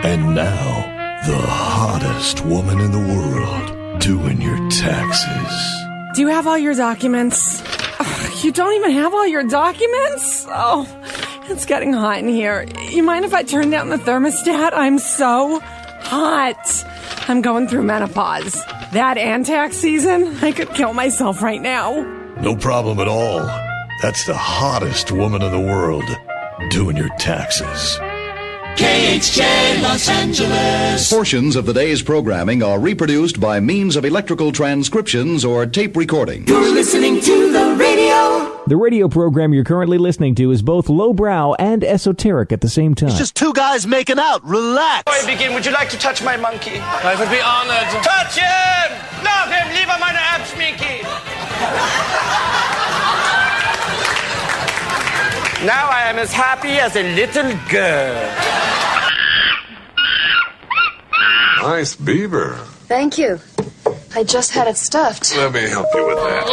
And now, the hottest woman in the world doing your taxes. Do you have all your documents? Ugh, you don't even have all your documents? Oh, it's getting hot in here. You mind if I turn down the thermostat? I'm so hot. I'm going through menopause. That and tax season, I could kill myself right now. No problem at all. That's the hottest woman in the world doing your taxes. KHJ Los Angeles. Portions of the day's programming are reproduced by means of electrical transcriptions or tape recording. You're listening to the radio. The radio program you're currently listening to is both lowbrow and esoteric at the same time. It's just two guys making out. Relax. Before I begin, would you like to touch my monkey? I would be honored. Touch him! Love him! Lieber meine Abschminky! Now I am as happy as a little girl. Nice beaver. Thank you. I just had it stuffed. Let me help you with that.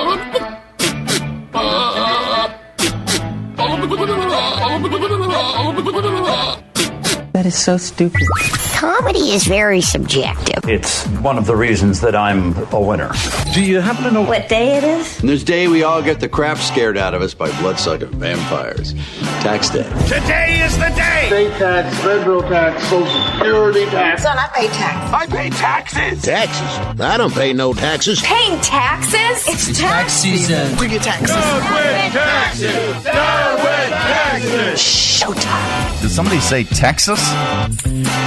That is so stupid. Comedy is very subjective. It's one of the reasons that I'm a winner. Do you happen to know what day it is? This day we all get the crap scared out of us by bloodsucking vampires. Tax day. Today is the day! State tax, federal tax, social security tax. Son, I pay taxes. I pay taxes! Taxes? I don't pay no taxes. Paying taxes? It's tax season. Bring your taxes. Down with taxes! Down with taxes! Showtime. Did somebody say Texas?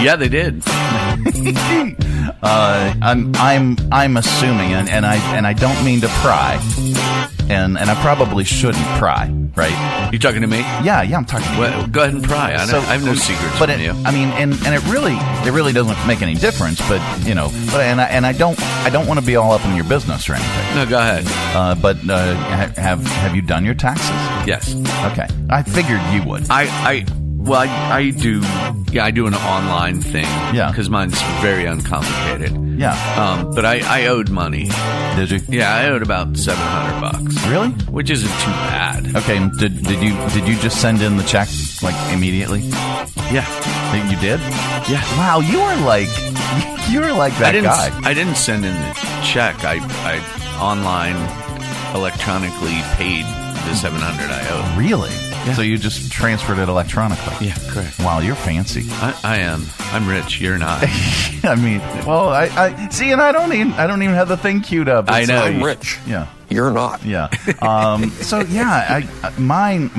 Yeah, they did. I'm assuming, and I don't mean to pry, and I probably shouldn't pry, right? You talking to me? Yeah, I'm talking. Well, go ahead and pry. I have no secrets but from you. I mean, and it really doesn't make any difference. But I don't want to be all up in your business or anything. No, go ahead. But have you done your taxes? Yes. Okay, I figured you would. I do. Yeah, I do an online thing. Yeah, because mine's very uncomplicated. Yeah. But I owed money. Did you? Yeah, I owed about $700. Really? Which isn't too bad. Okay. Did you just send in the check like immediately? Yeah. You did? Yeah. Wow, you are like that guy. I didn't send in the check. I online electronically paid the $700 I owed. Really? Yeah. So you just transferred it electronically? Yeah, correct. Wow, you're fancy. I am. I'm rich. You're not. I mean, well, I see, and I don't even have the thing queued up. I know. I'm rich. Yeah. You're not. Yeah. So yeah, mine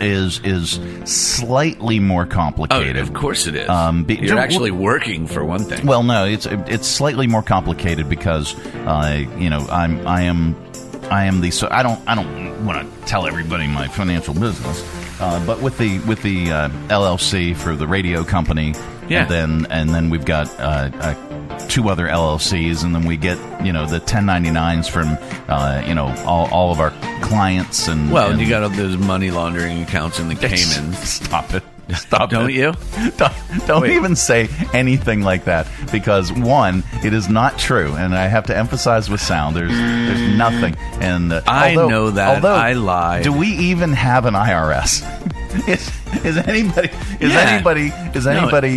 is slightly more complicated. Oh, of course it is. You're actually working for one thing. Well, no, it's slightly more complicated because I am the, so I don't want to tell everybody my financial business, but with the LLC for the radio company, yeah, and then we've got two other LLCs, and then we get the 1099s from all of our clients, and you got all those money laundering accounts in the Caymans. Stop it. Don't it. you? Don't even say anything like that, because one, it is not true, and I have to emphasize with sound. There's nothing, and I know that. Although, I lie. Do we even have an IRS? Is anybody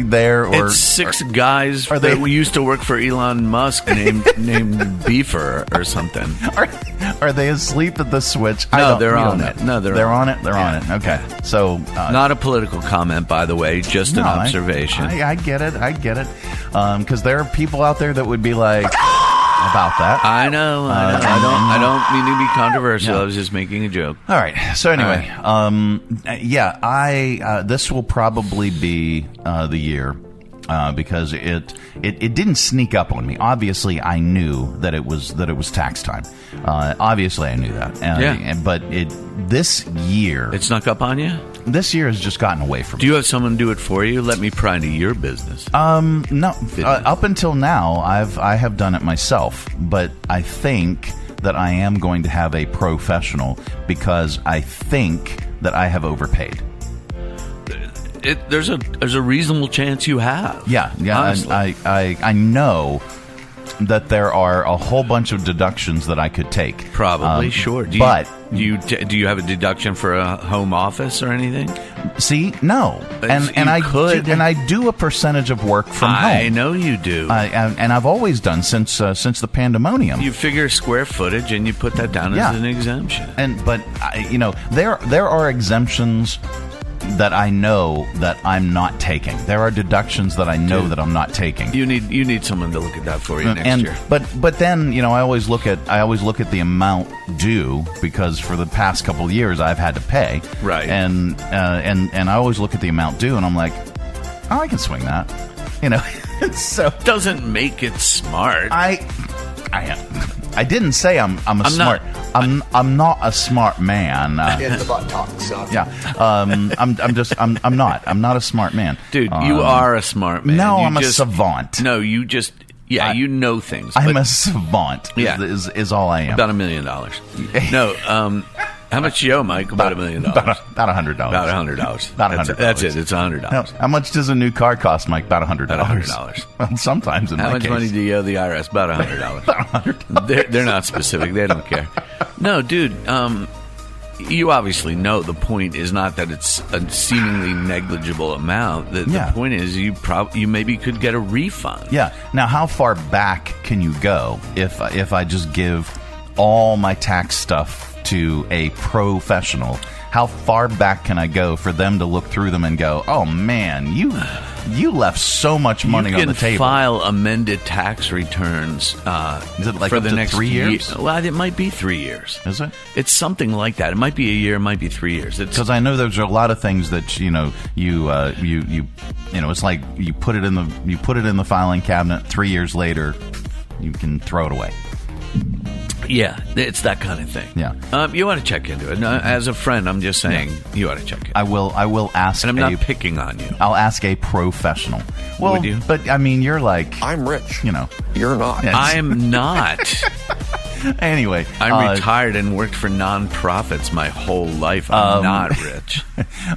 there? Or it's six guys that we used to work for Elon Musk named Beefer or something. Are they asleep at the switch? No, they're on it. No, they're on it. They're on it. Okay, so not a political comment, by the way, just an observation. I get it. Because there are people out there that would be like about that. I know. I don't mean to be controversial. No. I was just making a joke. All right. So anyway, this will probably be the year. Because it didn't sneak up on me. Obviously, I knew that it was tax time. Obviously, I knew that. But this year, it snuck up on you. This year has just gotten away from me. Do you have someone do it for you? Let me pry into your business. No. Up until now, I have done it myself. But I think that I am going to have a professional, because I think that I have overpaid. There's a reasonable chance you have. Yeah. I know that there are a whole bunch of deductions that I could take. Probably, sure. Do you have a deduction for a home office or anything? See, no, and I do a percentage of work from home. I know you do, and I've always done since the pandemonium. You figure square footage and you put that down as an exemption. But there are exemptions that I know that I'm not taking. There are deductions that I know that I'm not taking. You need someone to look at that for you next year. But then I always look at the amount due, because for the past couple of years I've had to pay. Right. And I always look at the amount due and I'm like, oh, I can swing that. So doesn't make it smart. I didn't say I'm smart. I'm not a smart man. It's about talk. So. Yeah. I'm not a smart man. Dude, you are a smart man. No, I'm a savant. No, you just you know things. I'm a savant. Yeah. is all I am. About $1 million. No. How much you owe, Mike? About $1 million. About $100. About $100. That's it. It's $100. No, how much does a new car cost, Mike? About $100. About $100. Well, sometimes in how my much case. Money do you owe the IRS? About $100. About $100. They're not specific. They don't care. No, dude. You obviously know the point is not that it's a seemingly negligible amount. The point is you maybe could get a refund. Yeah. Now, how far back can you go if I just give all my tax stuff to a professional? How far back can I go for them to look through them and go, oh man, you left so much money on the table? You can file amended tax returns is it like for up the to next 3 years? Well, it might be 3 years. Is it? It's something like that. It might be a year, it might be 3 years. Because I know there's a lot of things that you it's like you put it in the filing cabinet. 3 years later, you can throw it away. Yeah, it's that kind of thing. Yeah, you ought to check into it. As a friend, I'm just saying you ought to check it. I will ask. And I'm not picking on you. I'll ask a professional. Well, would you? But I mean, you're like, I'm rich. You're not. I'm not. Anyway, I'm retired and worked for nonprofits my whole life. I'm not rich.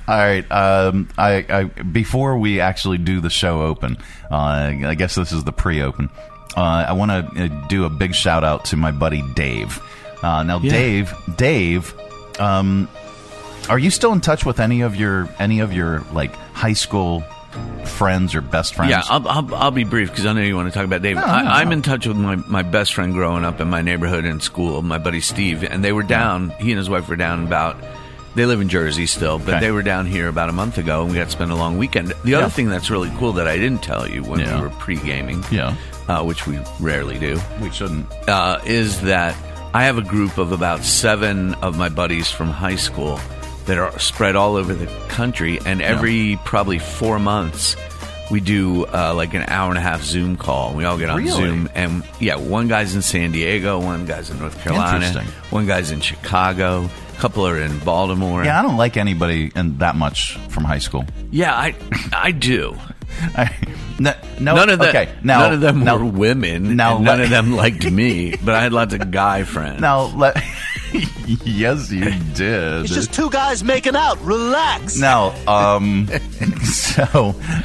All right. I before we actually do the show open, I guess this is the pre-open. I want to do a big shout out to my buddy Dave. Dave, are you still in touch with any of your like high school friends or best friends? Yeah, I'll be brief because I know you want to talk about Dave. I'm in touch with my best friend growing up in my neighborhood in school, my buddy Steve, and they were down. He and his wife were down about. They live in Jersey still, but they were down here about a month ago, and we got to spend a long weekend. The other thing that's really cool that I didn't tell you when we were pre-gaming, which we rarely do, we shouldn't, is that I have a group of about 7 of my buddies from high school that are spread all over the country, and every probably 4 months we do like an hour and a half Zoom call. We all get on Zoom, and one guy's in San Diego, one guy's in North Carolina, one guy's in Chicago. Couple are in Baltimore. Yeah, I don't like anybody that much from high school. Yeah, I do. None of them were women. None of them liked me, but I had lots of guy friends. Yes, you did. It's just 2 guys making out. Relax. Now,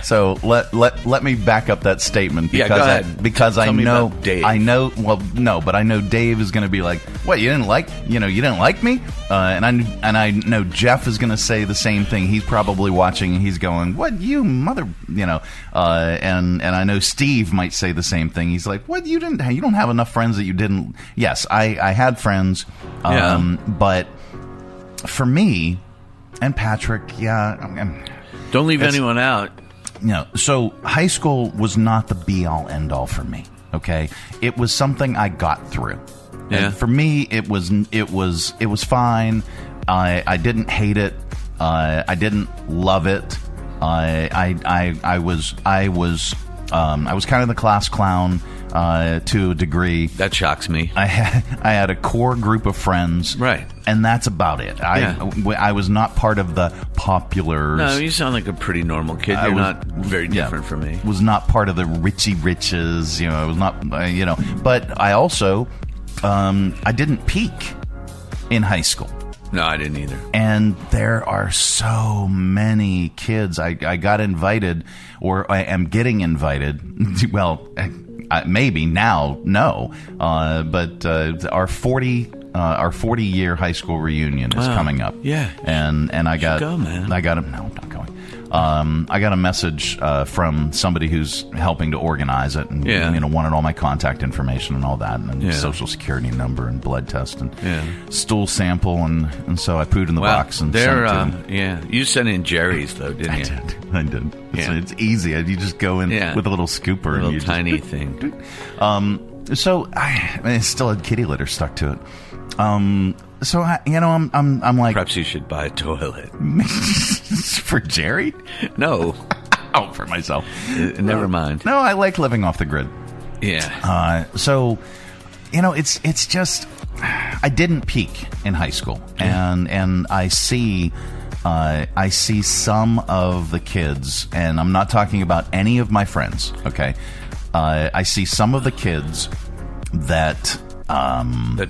so let me back up that statement because go ahead. Because Tell I me know about Dave. I know. Well, no, but I know Dave is going to be like, "What? You didn't like me?" And I know Jeff is going to say the same thing. He's probably watching. And he's going, "What, you mother?" And I know Steve might say the same thing. He's like, "What? You don't have enough friends that you didn't?" Yes, I had friends. But for me and Patrick, don't leave anyone out. So high school was not the be all end all for me. Okay, it was something I got through. Yeah. And for me, it was fine. I didn't hate it. I didn't love it. I was kind of the class clown. To a degree. That shocks me. I had a core group of friends. Right. And that's about it. I was not part of the populars. No, you sound like a pretty normal kid. You're not very different from me. Was not part of the Richie Riches. I was not, But I also, I didn't peak in high school. No, I didn't either. And there are so many kids. I got invited, or I am getting invited. Well, maybe now, no. But our 40-year high school reunion is coming up. Yeah, and I got go, man. No, I'm not going. I got a message from somebody who's helping to organize it, and wanted all my contact information and all that, and social security number and blood test and stool sample, and so I pooed in the box and sent it to them. You sent in Jerry's though, didn't you? I did. Yeah. It's easy. You just go in with a little scooper, a little and tiny thing. So I still had kitty litter stuck to it. So I'm like, perhaps you should buy a toilet for Jerry. No, for myself. Never mind. No, I like living off the grid. Yeah. So, it's just I didn't peak in high school, and I see some of the kids, and I'm not talking about any of my friends. Okay, I see some of the kids that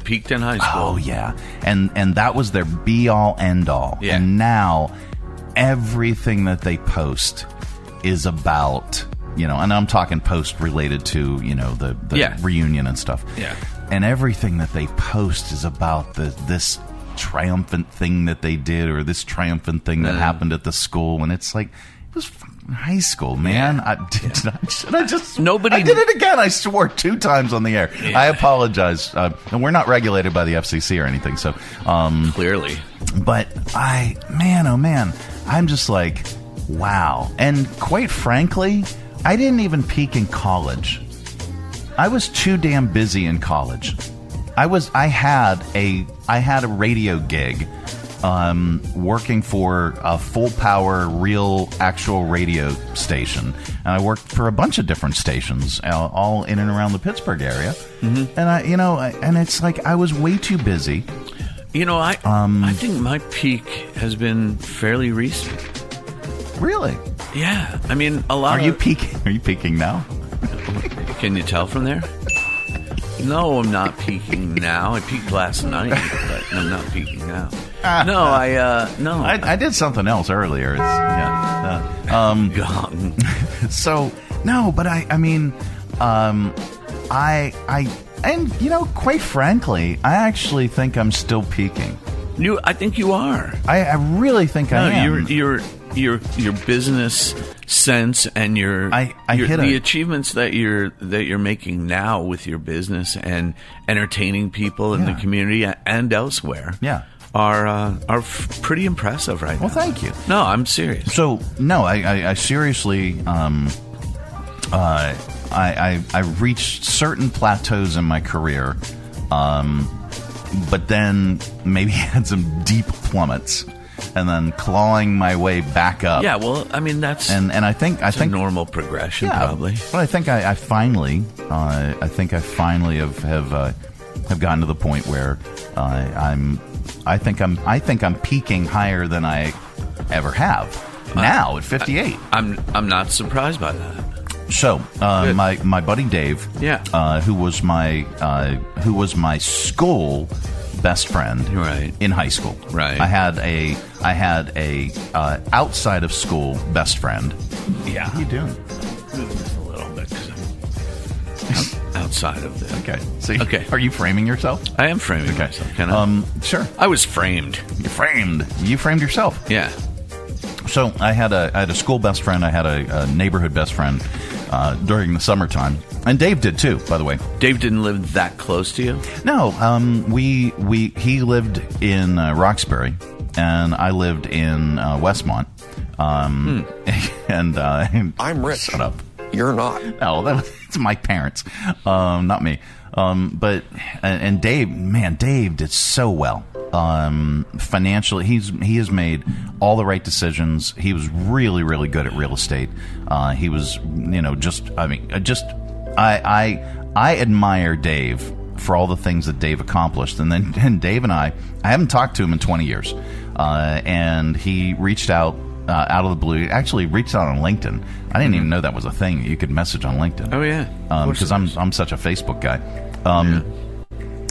peaked in high school. Oh yeah, and that was their be all end all. Yeah. And now everything that they post is about, and I'm talking post related to the reunion and stuff. Yeah. And everything that they post is about this triumphant thing that they did, or this triumphant thing that happened at the school, and it's like, it was high school, man. I did it again. I swore 2 times on the air. Yeah. I apologize. And we're not regulated by the FCC or anything, so clearly. But oh man, I'm just like, wow. And quite frankly, I didn't even peak in college. I was too damn busy in college. I had a radio gig. Working for a full power, real, actual radio station, and I worked for a bunch of different stations, all in and around the Pittsburgh area. Mm-hmm. And and it's like I was way too busy. I think my peak has been fairly recent. Really? Yeah. I mean, a lot. Are you peaking? Are you peaking now? Can you tell from there? No, I'm not peaking now. I peaked last night, but I'm not peaking now. No, I did something else earlier. So no, but quite frankly, I actually think I'm still peaking. I think you are. I really think I am. Your business sense and the achievements that you're making now with your business and entertaining people in the community and elsewhere. Yeah. Are pretty impressive right now. Well, thank you. No, I'm serious. So, no, I seriously, I reached certain plateaus in my career, but then maybe had some deep plummets, and then clawing my way back up. Yeah, well, I mean that's I think a normal progression, probably. But I think I finally have gotten to the point where I think I'm peaking higher than I ever have now at 58. I'm not surprised by that. So my buddy Dave, who was my school best friend, right, in high school, right. I had a outside of school best friend. Yeah. What are you doing? Just a little bit because I'm outside of this. Okay. So are you framing yourself? I am framing myself. Can I? Sure. I was framed. You're framed. You framed yourself. Yeah. So I had a school best friend. I had a neighborhood best friend during the summertime, and Dave did too. By the way, Dave didn't live that close to you. No, he lived in Roxbury, and I lived in Westmont. And I'm rich. Shut up. You're not. No, it's my parents, not me. But Dave did so well. Financially, he has made all the right decisions. He was really, really good at real estate. He was, I admire Dave for all the things that Dave accomplished. And Dave and I haven't talked to him in 20 years. And he reached out of the blue. Actually reached out on LinkedIn. I didn't even know that was a thing. You could message on LinkedIn. Oh yeah. Because I'm such a Facebook guy.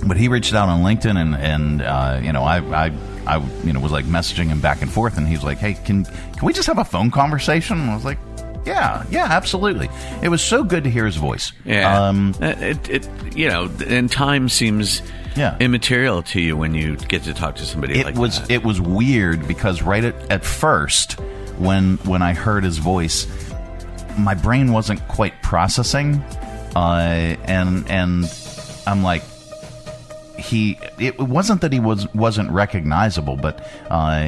But he reached out on LinkedIn, and I was like messaging him back and forth, and he was like, "Hey, can we just have a phone conversation?" And I was like, Yeah, absolutely. It was so good to hear his voice. Yeah. And time seems immaterial to you when you get to talk to somebody like that. It was weird because right at first, when I heard his voice, my brain wasn't quite processing, and I'm like, it wasn't that he wasn't recognizable, but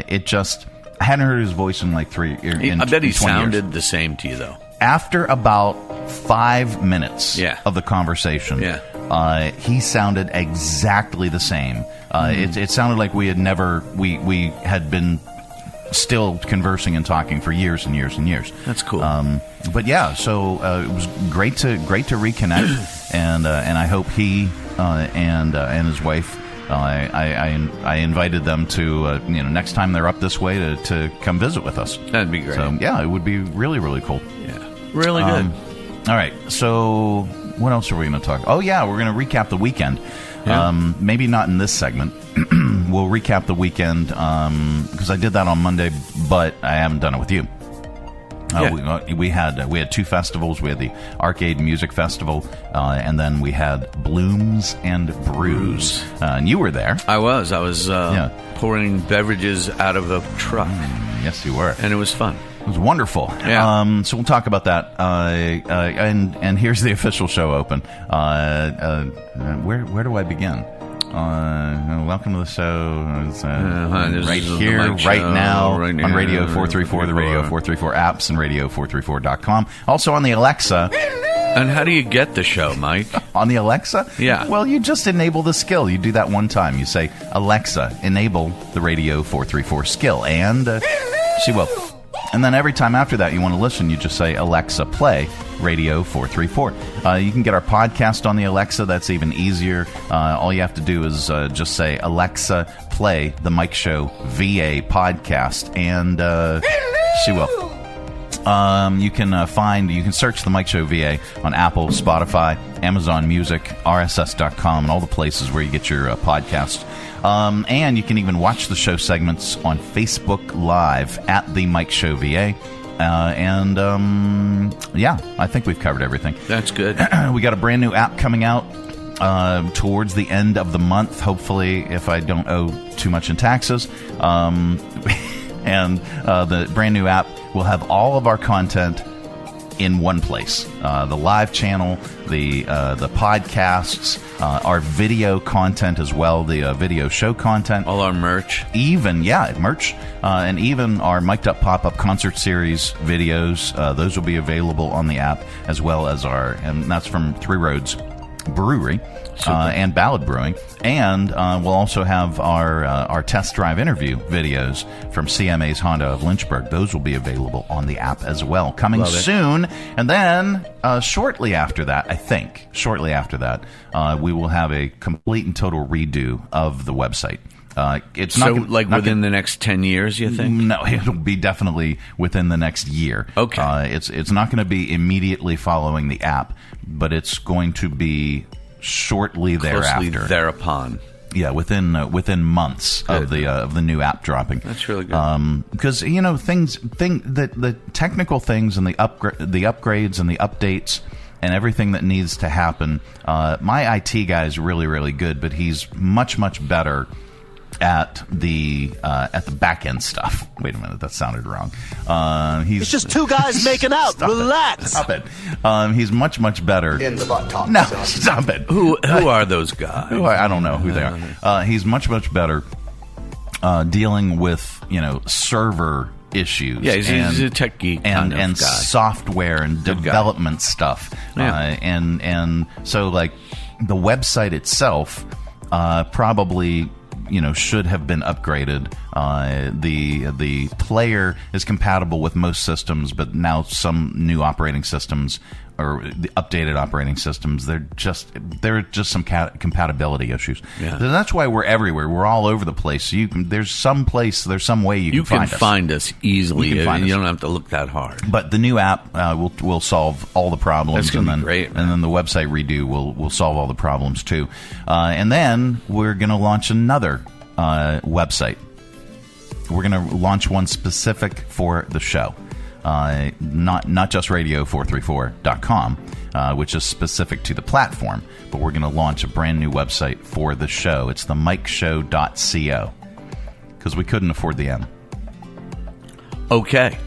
it just, I hadn't heard his voice in like 3 years. I bet he sounded the same to you, though. After about 5 minutes of the conversation, he sounded exactly the same. It sounded like we had been still conversing and talking for years and years and years. That's cool. But yeah, so it was great to reconnect, and I hope he and his wife. I invited them to next time they're up this way to come visit with us. That'd be great. So yeah, it would be really, really cool. Yeah, really good. All right, so what else are we going to talk? Oh yeah, we're going to recap the weekend. Yeah. Maybe not in this segment. We'll recap the weekend because I did that on Monday, but I haven't done it with you. We had 2 festivals. We had the Arcade Music Festival, and then we had Blooms and Brews. And you were there. I was pouring beverages out of a truck. Yes, you were. And it was fun. It was wonderful. Yeah. So we'll talk about that. And here's the official show open. Where do I begin? Welcome to the show. Right here, right now, on Radio 434, the Radio 434 apps, and Radio434.com. Also on the Alexa. And how do you get the show, Mike? On the Alexa? Yeah. Well, you just enable the skill. You do that one time. You say, Alexa, enable the Radio 434 skill. And she will. And then every time after that you want to listen, you just say, Alexa, play Radio 434. You can get our podcast on the Alexa. That's even easier. All you have to do is just say, Alexa, play the Mike Show VA podcast, and she will. You can search the Mike Show VA on Apple, Spotify, Amazon Music, RSS.com, and all the places where you get your podcasts. And you can even watch the show segments on Facebook Live at the Mike Show VA. I think we've covered everything. That's good. We got a brand new app coming out towards the end of the month, hopefully, if I don't owe too much in taxes. And the brand new app will have all of our content in one place. The live channel, the podcasts, our video content as well, the video show content. All our merch. Merch. And even our Mic'd Up Pop-Up Concert Series videos. Those will be available on the app, as well as and that's from Three Roads Brewery. And Ballad Brewing, and we'll also have our test drive interview videos from CMA's Honda of Lynchburg. Those will be available on the app as well, coming soon. And then shortly after that, we will have a complete and total redo of the website. It's within the next 10 years, you think? No, it'll be definitely within the next year. Okay. It's not going to be immediately following the app, but it's going to be shortly thereafter. Thereupon. Yeah, within months of the new app dropping. That's really good. Because the technical things and the upgrades and the updates and everything that needs to happen. My IT guy is really, really good, but he's much, much better at the back end stuff. Wait a minute, that sounded wrong. It's just 2 guys making out. Relax. Stop it. He's much, much better. In the butt talk. No, stop it. Who are those guys? I don't know who they are. He's much, much better dealing with server issues. Yeah, he's a tech geek and guy. Software and development stuff. Yeah. And so like the website itself probably should have been upgraded. The player is compatible with most systems, but now some new operating systems or the updated operating systems, there are just some compatibility issues. Yeah. So that's why we're everywhere. We're all over the place. There's some way you can find us easily. You don't have to look that hard. But the new app will solve all the problems. That's gonna be great, man. And then the website redo will solve all the problems too. And then we're going to launch another website. We're going to launch one specific for the show. not just radio434.com, which is specific to the platform, but we're going to launch a brand new website for the show. It's the mikeshow.co, because we couldn't afford the M. Okay.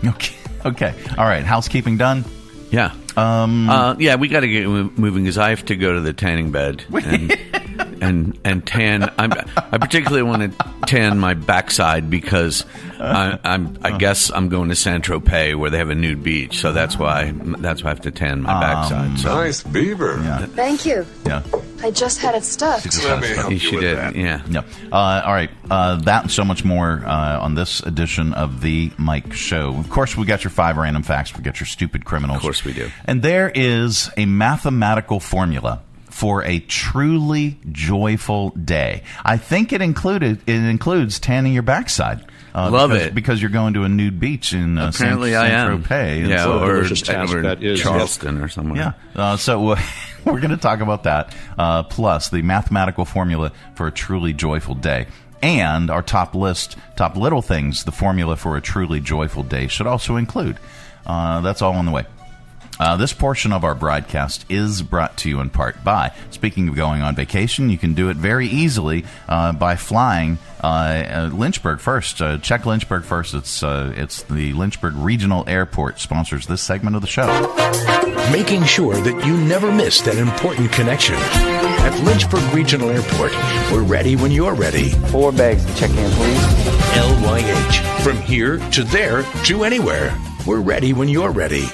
All right. Housekeeping done? Yeah. Yeah, we got to get moving because I have to go to the tanning bed and tan. I particularly want to tan my backside because I guess I'm going to Saint-Tropez where they have a nude beach, so that's why I have to tan my backside. So. Nice beaver. Yeah. Thank you. Yeah. I just had it stuffed. Let me help you with that. Yeah. All right. That and so much more on this edition of the Mike Show. Of course, we got your 5 random facts. We got your stupid criminals. Of course we do. And there is a mathematical for a truly joyful day. I think it includes tanning your backside. Love it. Because you're going to a nude beach in Saint-Tropez. Yeah, so, or Charleston or somewhere. Yeah. So we're going to talk about that, plus the mathematical formula for a truly joyful day. And our top little things, the formula for a truly joyful day should also include. That's all on the way. This portion of our broadcast is brought to you in part by, speaking of going on vacation, you can do it very easily by flying Lynchburg first. Check Lynchburg first. It's the Lynchburg Regional Airport sponsors this segment of the show. Making sure that you never miss that important connection. At Lynchburg Regional Airport, we're ready when you're ready. 4 bags to check in, please. LYH. From here to there to anywhere. We're ready when you're ready.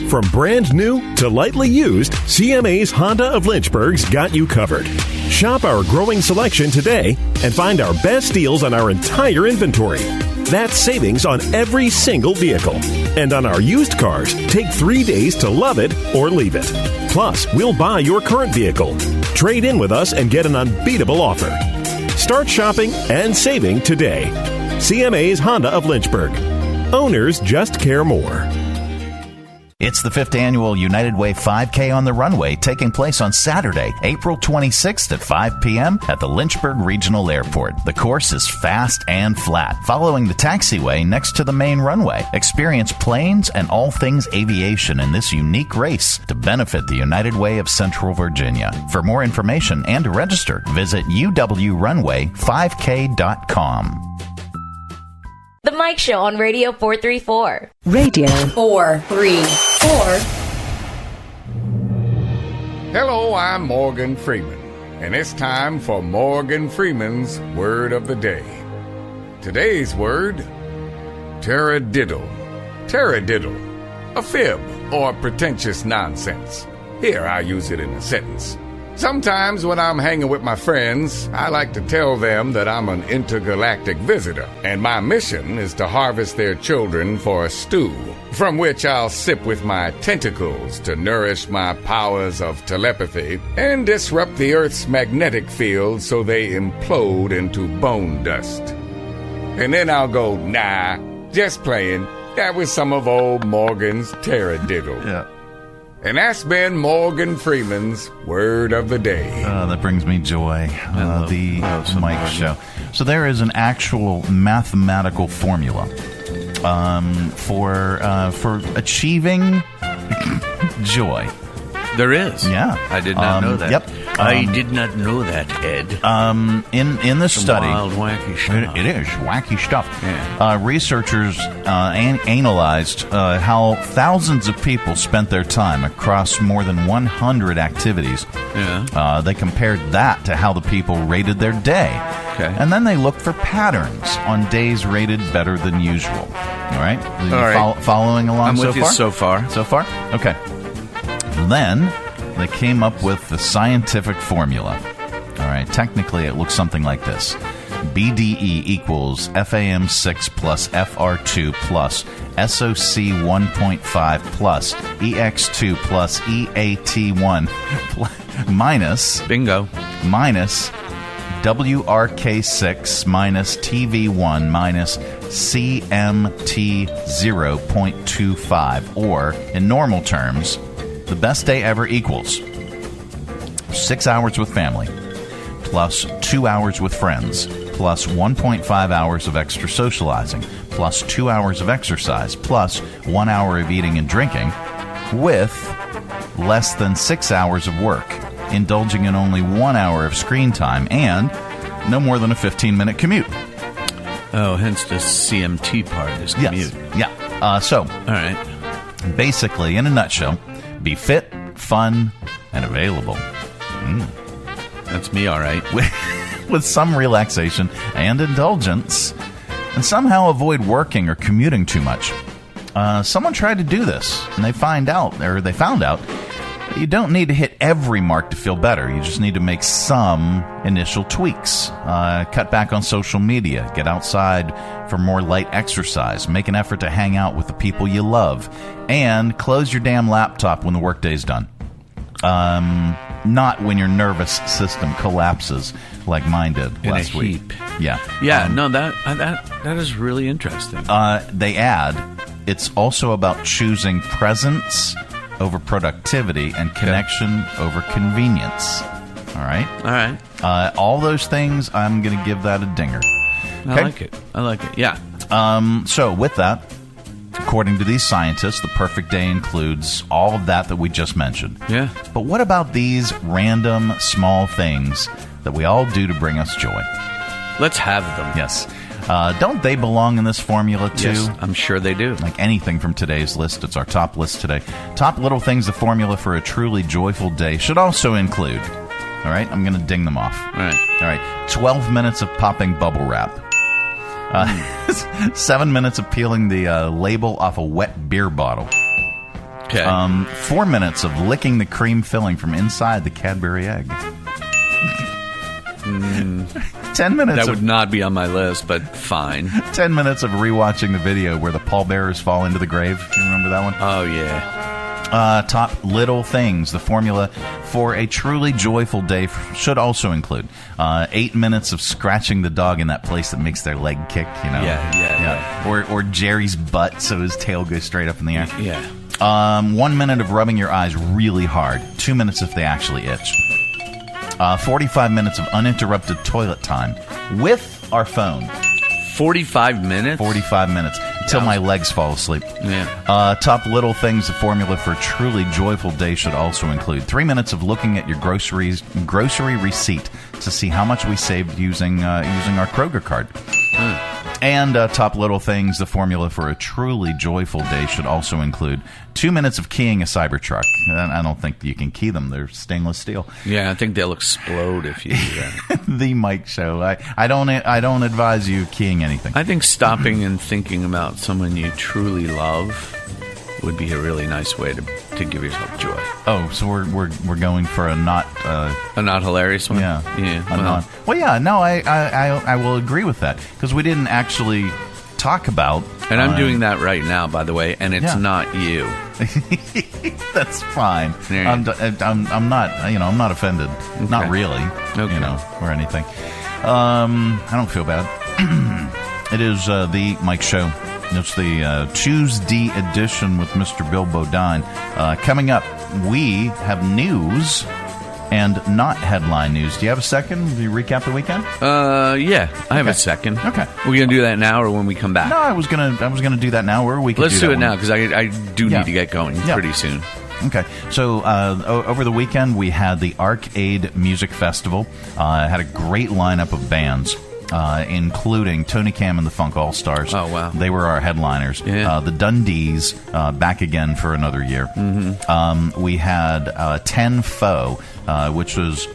From brand new to lightly used, CMA's Honda of Lynchburg's got you covered. Shop our growing selection today and find our best deals on our entire inventory. That's savings on every single vehicle. And on our used cars, take 3 days to love it or leave it. Plus, we'll buy your current vehicle. Trade in with us and get an unbeatable offer. Start shopping and saving today. CMA's Honda of Lynchburg. Owners just care more. It's the 5th annual United Way 5K on the Runway, taking place on Saturday, April 26th at 5 p.m. at the Lynchburg Regional Airport. The course is fast and flat, following the taxiway next to the main runway. Experience planes and all things aviation in this unique race to benefit the United Way of Central Virginia. For more information and to register, visit uwrunway5k.com. The Mike Show on Radio 434. Radio 434. Hello, I'm Morgan Freeman, and it's time for Morgan Freeman's Word of the Day. Today's word, taradiddle. Taradiddle, a fib or pretentious nonsense. Here, I use it in a sentence. Sometimes when I'm hanging with my friends, I like to tell them that I'm an intergalactic visitor, and my mission is to harvest their children for a stew, from which I'll sip with my tentacles to nourish my powers of telepathy and disrupt the Earth's magnetic field so they implode into bone dust. And then I'll go, nah, just playing. That was some of old Morgan's taradiddle. Yeah. And that's been Morgan Freeman's Word of the Day. That brings me joy. The Mike Show. So there is an actual mathematical formula for achieving joy. There is. Yeah. I did not know that. Yep. I did not know that, Ed. In this study, wild, wacky stuff. It is wacky stuff. Yeah. Researchers analyzed how thousands of people spent their time across more than 100 activities. Yeah. They compared that to how the people rated their day. Okay. And then they looked for patterns on days rated better than usual. All right? Following along I'm so with far? you so far. So far? Okay. Then they came up with the scientific formula. All right, technically it looks something like this. BDE equals FAM6 plus FR2 plus SOC 1.5 plus EX2 plus EAT1 minus... Bingo. Minus WRK6 minus TV1 minus CMT 0.25, or, in normal terms... The best day ever equals 6 hours with family, plus 2 hours with friends, plus 1.5 hours of extra socializing, plus 2 hours of exercise, plus 1 hour of eating and drinking, with less than 6 hours of work, indulging in only 1 hour of screen time, and no more than a 15-minute commute. Oh, hence the CMT part is commute. Yes. Yeah. So, all right. Basically, in a nutshell, be fit, fun, and available. That's me, all right. With some relaxation and indulgence, and somehow avoid working or commuting too much. Someone tried to do this, and they found out that you don't need to hit every mark to feel better. You just need to make some initial tweaks. Cut back on social media. Get outside for more light exercise. Make an effort to hang out with the people you love. And close your damn laptop when the workday's done. Not when your nervous system collapses like mine did last week. Yeah. Yeah, no, that is really interesting. They add, it's also about choosing presence over productivity and connection over convenience. All right? All those things, I'm going to give that a dinger. Okay? I like it. Yeah. So with that, according to these scientists, the perfect day includes all of that we just mentioned. Yeah. But what about these random small things that we all do to bring us joy? Let's have them. Yes. Don't they belong in this formula, too? Yes, I'm sure they do. Like anything from today's list, it's our top list today. Top little things, the formula for a truly joyful day should also include. All right? I'm going to ding them off. All right. 12 minutes of popping bubble wrap. 7 minutes of peeling the label off a wet beer bottle. Okay. 4 minutes of licking the cream filling from inside the Cadbury egg. 10 minutes. That would not be on my list, but fine. 10 minutes of rewatching the video where the pallbearers fall into the grave. You remember that one? Oh, yeah. Top little things. The formula for a truly joyful day should also include 8 minutes of scratching the dog in that place that makes their leg kick, you know? Yeah. Or Jerry's butt so his tail goes straight up in the air. Yeah. 1 minute of rubbing your eyes really hard. 2 minutes if they actually itch. 45 minutes of uninterrupted toilet time with our phone. 45 minutes? 45 minutes. Until my legs fall asleep. Yeah. Top little things, the formula for a truly joyful day should also include 3 minutes of looking at your grocery receipt to see how much we saved using our Kroger card. And top little things, the formula for a truly joyful day should also include 2 minutes of keying a Cybertruck. I don't think you can key them. They're stainless steel. Yeah, I think they'll explode if you do that. The Mike Show. I don't advise you keying anything. I think stopping and thinking about someone you truly love would be a really nice way to give yourself joy. Oh, so we're going for a not hilarious one. Yeah. Well, yeah. No, I will agree with that because we didn't actually talk about. And I'm doing that right now, by the way, and it's not you. That's fine. I'm not. I'm not offended. Okay. Not really. Okay. Or anything. I don't feel bad. It is the Mike Show. It's the Tuesday edition with Mr. Bill Bodine. Coming up, we have news and not headline news. Do you have a second? Do you recap the weekend? Yeah, I have a second. Okay. We're gonna do that now, or when we come back? No, I was gonna do that now, or we could. Let's do it now because I do need to get going pretty soon. Okay, so over the weekend we had the Arcade Music Festival. Had a great lineup of bands. Including Tony Cam and the Funk All-Stars. Oh, wow. They were our headliners. Yeah. The Dundees, back again for another year. Mm-hmm. We had 10 Foe, which was...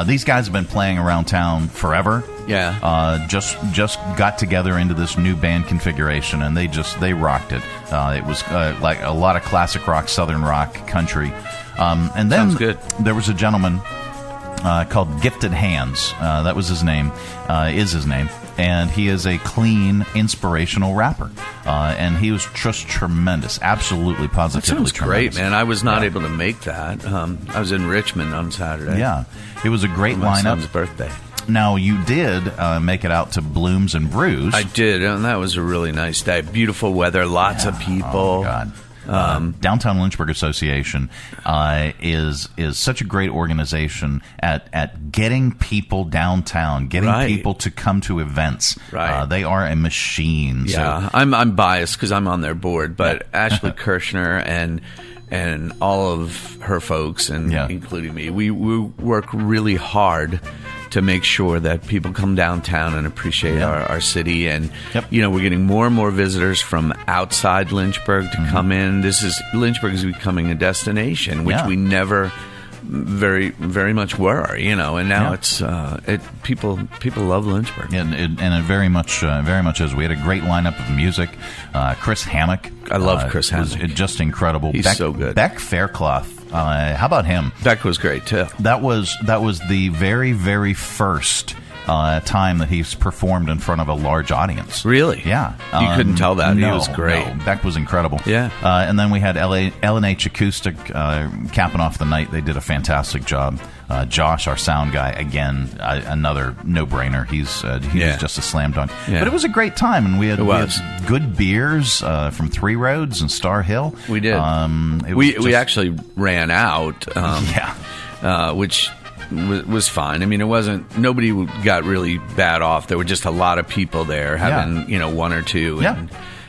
these guys have been playing around town forever. Yeah. Just got together into this new band configuration, and they rocked it. It was like a lot of classic rock, southern rock, country. And then Sounds good. There was a gentleman... called Gifted Hands. That was his name, is his name. And he is a clean, inspirational rapper. And he was just tremendous. Absolutely, positively that sounds tremendous. Great, man. I was not able to make that. I was in Richmond on Saturday. Yeah. It was a great my lineup. son's birthday. Now, you did make it out to Blooms and Brews. I did, and that was a really nice day. Beautiful weather, lots of people. Oh, God. Downtown Lynchburg Association is such a great organization at getting people downtown, getting people to come to events. Right. They are a machine. Yeah, so. I'm biased because I'm on their board, but Ashley Kirshner and all of her folks, and including me, we work really hard to make sure that people come downtown and appreciate our city. And, we're getting more and more visitors from outside Lynchburg to come in. Lynchburg is becoming a destination, which we never very, very much were, and now it's people love Lynchburg. And it very much is. We had a great lineup of music. Chris Hammock. I love Chris Hammock. Was just incredible. He's so good. Beck Faircloth. How about him? Beck was great too. That was the very, very first time that he's performed in front of a large audience. Really? Yeah. You couldn't tell that. He was great. No. Beck was incredible. Yeah. And then we had L&H Acoustic capping off the night. They did a fantastic job. Josh, our sound guy, again, another no-brainer. He's just a slam dunk. Yeah. But it was a great time, and we had good beers from Three Roads and Star Hill. We did. We actually ran out, which was fine. I mean, it wasn't. Nobody got really bad off. There were just a lot of people there having one or two.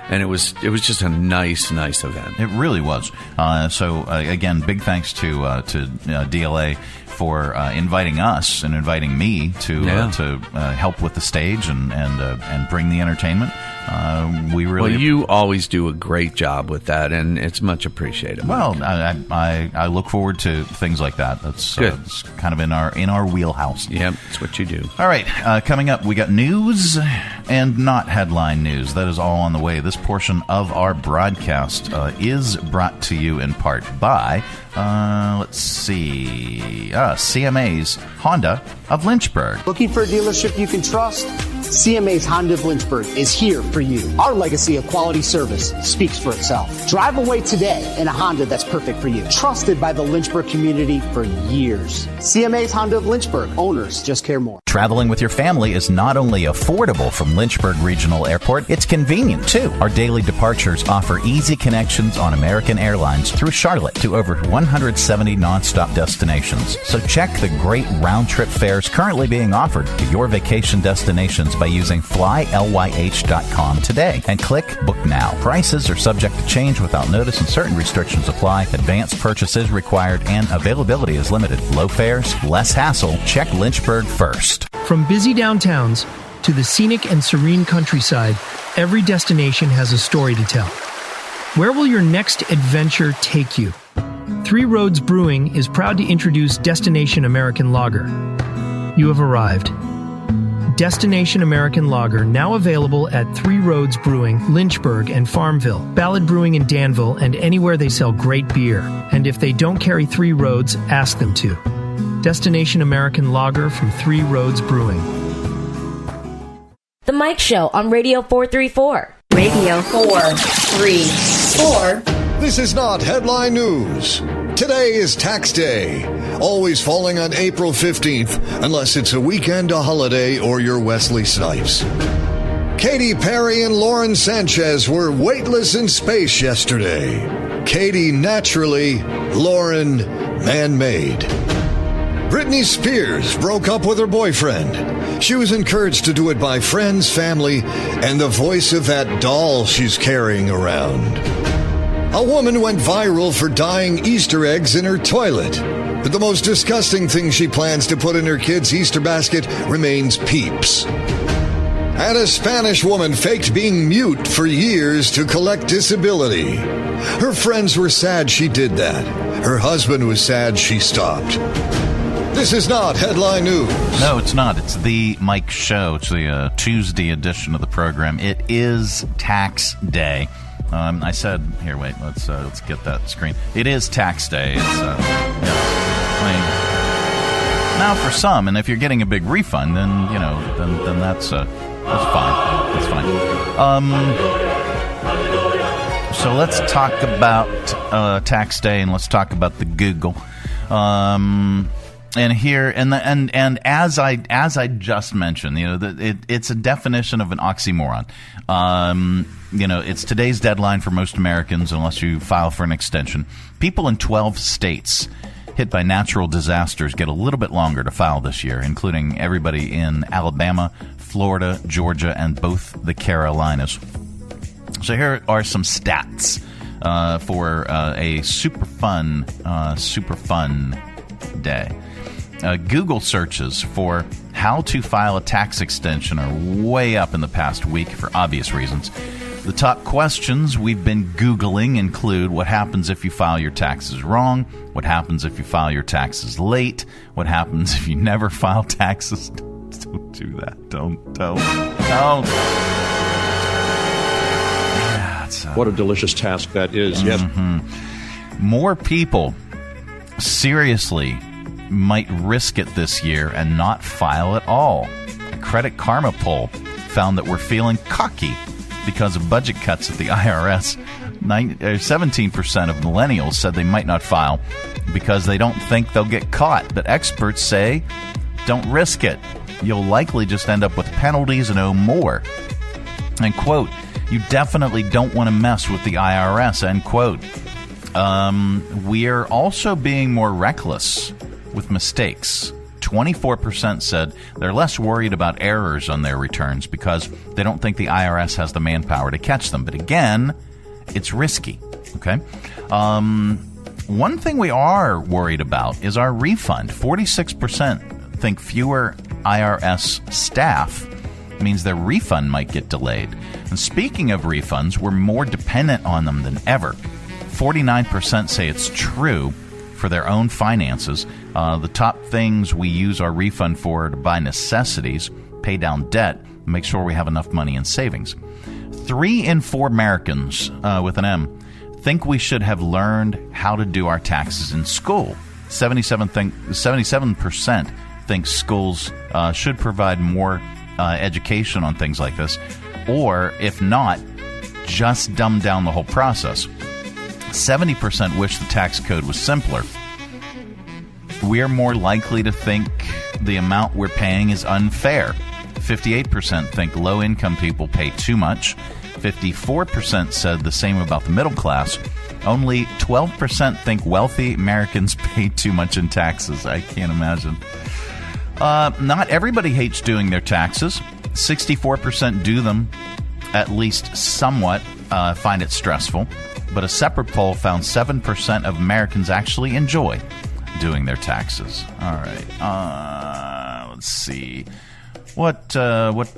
And it was just a nice event. It really was. So again, big thanks to DLA for inviting us and inviting me to help with the stage and bring the entertainment. You always do a great job with that, and it's much appreciated. Well, I look forward to things like that. That's good. It's kind of in our wheelhouse. Yep, it's what you do. All right, coming up, we got news and not headline news. That is all on the way. This portion of our broadcast is brought to you in part by CMA's Honda of Lynchburg. Looking for a dealership you can trust? CMA's Honda of Lynchburg is here for you. Our legacy of quality service speaks for itself. Drive away today in a Honda that's perfect for you. Trusted by the Lynchburg community for years. CMA's Honda of Lynchburg. Owners just care more. Traveling with your family is not only affordable from Lynchburg Regional Airport, it's convenient too. Our daily departures offer easy connections on American Airlines through Charlotte to over 170 nonstop destinations. So check the great round-trip fares currently being offered to your vacation destinations by using flylyh.com today and click Book Now. Prices are subject to change without notice and certain restrictions apply. Advanced purchase is required and availability is limited. Low fares, less hassle. Check Lynchburg first. From busy downtowns to the scenic and serene countryside, every destination has a story to tell. Where will your next adventure take you? Three Roads Brewing is proud to introduce Destination American Lager. You have arrived. Destination American Lager, now available at Three Roads Brewing, Lynchburg, and Farmville, Ballard Brewing in Danville, and anywhere they sell great beer. And if they don't carry Three Roads, ask them to. Destination American Lager from Three Roads Brewing. The Mike Show on Radio 434. Radio 434. This is not headline news. Today is tax day, always falling on April 15th, unless it's a weekend, a holiday, or you're Wesley Snipes. Katy Perry and Lauren Sanchez were weightless in space yesterday. Katy naturally, Lauren man-made. Britney Spears broke up with her boyfriend. She was encouraged to do it by friends, family, and the voice of that doll she's carrying around. A woman went viral for dyeing Easter eggs in her toilet. But the most disgusting thing she plans to put in her kid's Easter basket remains Peeps. And a Spanish woman faked being mute for years to collect disability. Her friends were sad she did that. Her husband was sad she stopped. This is not headline news. No, it's not. It's the Mike Show. It's the Tuesday edition of the program. It is tax day. I said, here, wait, let's get that screen. It is tax day. It's, now for some, and if you're getting a big refund, then then that's fine. That's fine. So let's talk about tax day, and let's talk about the Google. And here, and as I just mentioned, it's a definition of an oxymoron. It's today's deadline for most Americans, unless you file for an extension. People in 12 states hit by natural disasters get a little bit longer to file this year, including everybody in Alabama, Florida, Georgia, and both the Carolinas. So here are some stats for a super fun day. Google searches for how to file a tax extension are way up in the past week for obvious reasons. The top questions we've been Googling include what happens if you file your taxes wrong, what happens if you file your taxes late, what happens if you never file taxes. Don't do that. Don't. Yeah, what a delicious task that is. Yes. More people seriously might risk it this year and not file at all. A Credit Karma poll found that we're feeling cocky because of budget cuts at the IRS. 17% of millennials said they might not file because they don't think they'll get caught. But experts say, don't risk it. You'll likely just end up with penalties and owe more. And quote, you definitely don't want to mess with the IRS, end quote. We're also being more reckless with mistakes. 24% said they're less worried about errors on their returns because they don't think the IRS has the manpower to catch them. But again, it's risky. Okay. One thing we are worried about is our refund. 46% think fewer IRS staff means their refund might get delayed. And speaking of refunds, we're more dependent on them than ever. 49% say it's true for their own finances. The top things we use our refund for are to buy necessities, pay down debt, and make sure we have enough money in savings. 3 in 4 Americans with an M think we should have learned how to do our taxes in school. 77% think schools should provide more education on things like this, or if not, just dumb down the whole process. 70% wish the tax code was simpler. We're more likely to think the amount we're paying is unfair. 58% think low-income people pay too much. 54% said the same about the middle class. Only 12% think wealthy Americans pay too much in taxes. I can't imagine. Not everybody hates doing their taxes. 64% do them, at least somewhat, find it stressful. But a separate poll found 7% of Americans actually enjoy doing their taxes. All right. Let's see. What? Let's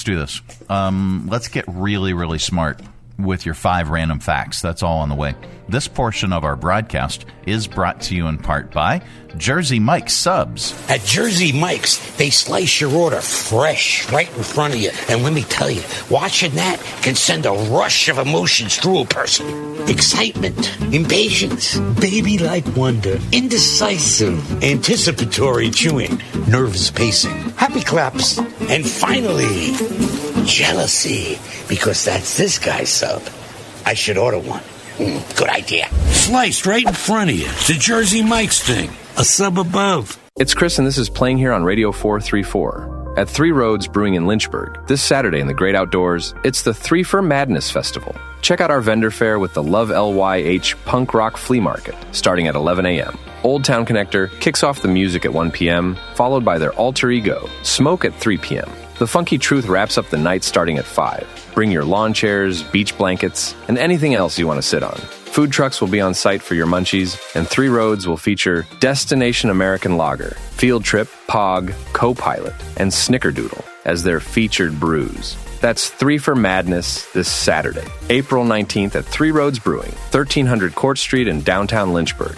do this. Let's get really, really smart with your 5 random facts. That's all on the way. This portion of our broadcast is brought to you in part by Jersey Mike's Subs. At Jersey Mike's, they slice your order fresh right in front of you. And let me tell you, watching that can send a rush of emotions through a person. Excitement, impatience, baby-like wonder, indecisive, anticipatory chewing, nervous pacing, happy claps, and finally, jealousy, because that's this guy's sub. I should order one. Good idea. Sliced right in front of you. The Jersey Mike's thing. A sub above. It's Chris, and this is Playing Here on Radio 434. At 3 Roads Brewing in Lynchburg, this Saturday in the great outdoors, it's the 3 for Madness Festival. Check out our vendor fair with the Love LYH Punk Rock Flea Market, starting at 11 a.m. Old Town Connector kicks off the music at 1 p.m., followed by their alter ego, Smoke, at 3 p.m. The Funky Truth wraps up the night starting at 5. Bring your lawn chairs, beach blankets, and anything else you want to sit on. Food trucks will be on site for your munchies, and 3 Roads will feature Destination American Lager, Field Trip, Pog, Co-Pilot, and Snickerdoodle as their featured brews. That's 3 for Madness this Saturday, April 19th at 3 Roads Brewing, 1300 Court Street in downtown Lynchburg.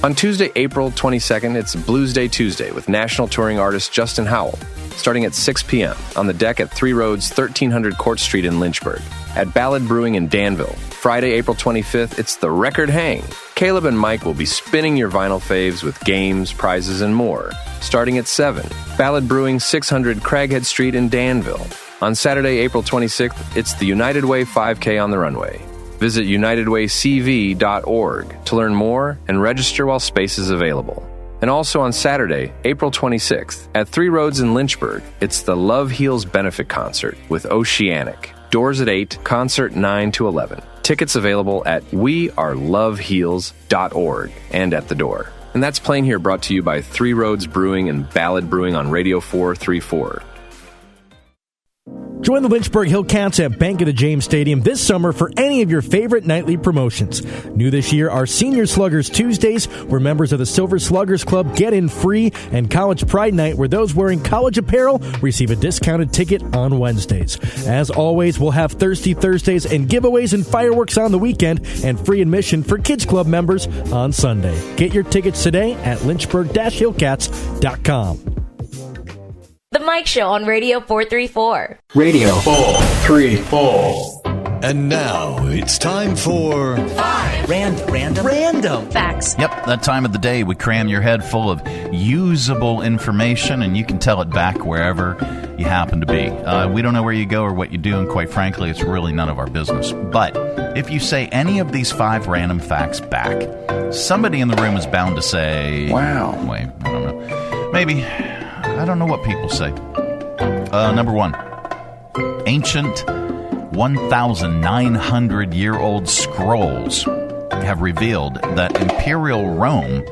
On Tuesday, April 22nd, it's Blues Day Tuesday with national touring artist Justin Howell, starting at 6 p.m. on the deck at 3 Roads, 1300 Court Street in Lynchburg. At Ballad Brewing in Danville, Friday, April 25th, it's the Record Hang. Caleb and Mike will be spinning your vinyl faves with games, prizes, and more. Starting at 7, Ballad Brewing, 600 Craghead Street in Danville. On Saturday, April 26th, it's the United Way 5K on the runway. Visit unitedwaycv.org to learn more and register while space is available. And also on Saturday, April 26th, at 3 Roads in Lynchburg, it's the Love Heals Benefit Concert with Oceanic. Doors at 8, concert 9 to 11. Tickets available at weareloveheals.org and at the door. And that's Playing Here, brought to you by 3 Roads Brewing and Ballad Brewing on Radio 434. Join the Lynchburg Hillcats at Bank of the James Stadium this summer for any of your favorite nightly promotions. New this year are Senior Sluggers Tuesdays, where members of the Silver Sluggers Club get in free, and College Pride Night, where those wearing college apparel receive a discounted ticket on Wednesdays. As always, we'll have Thirsty Thursdays and giveaways and fireworks on the weekend, and free admission for Kids Club members on Sunday. Get your tickets today at lynchburg-hillcats.com. The Mike Show on Radio 434. Radio 434. And now it's time for Random facts. Yep, that time of the day we cram your head full of usable information, and you can tell it back wherever you happen to be. We don't know where you go or what you do, and quite frankly, it's really none of our business. But if you say any of these 5 random facts back, somebody in the room is bound to say, wow. Wait, I don't know. Maybe. I don't know what people say. Number 1. Ancient 1,900-year-old scrolls have revealed that Imperial Rome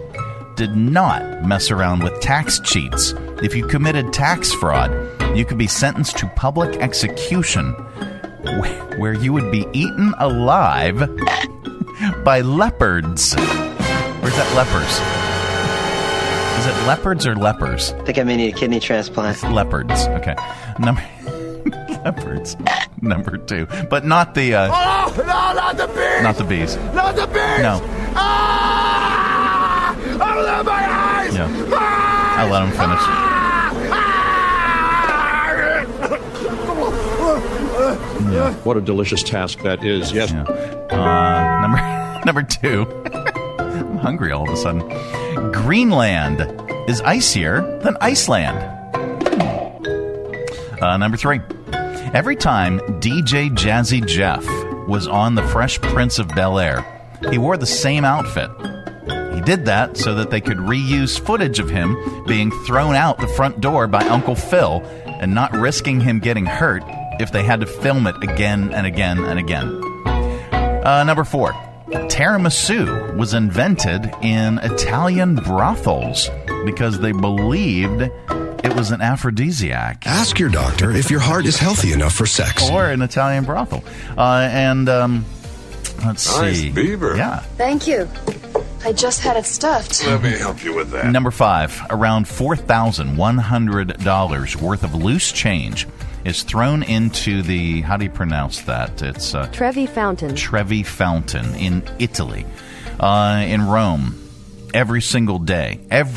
did not mess around with tax cheats. If you committed tax fraud, you could be sentenced to public execution, where you would be eaten alive by leopards. Or is that lepers? Is it leopards or lepers? I think I may need a kidney transplant. Leopards. Okay. Leopards. Number 2. But not the... oh, no, not the bees! Not the bees. Not the bees! No. Ah! Open up my eyes! Yeah. Ah! I'll let him finish. Yeah. What a delicious task that is. Yes. Yeah. Number 2. I'm hungry all of a sudden. Greenland is icier than Iceland. Number 3. Every time DJ Jazzy Jeff was on The Fresh Prince of Bel-Air, he wore the same outfit. He did that so that they could reuse footage of him being thrown out the front door by Uncle Phil and not risking him getting hurt if they had to film it again and again and again. Number 4. Tiramisu was invented in Italian brothels because they believed it was an aphrodisiac. Ask your doctor if your heart is healthy enough for sex. Or an Italian brothel. Let's see. Nice beaver. Yeah. Thank you. I just had it stuffed. Let me help you with that. Number 5. Around $4,100 worth of loose change is thrown into the, how do you pronounce that? It's Trevi Fountain. Trevi Fountain in Italy. In Rome, every single day, at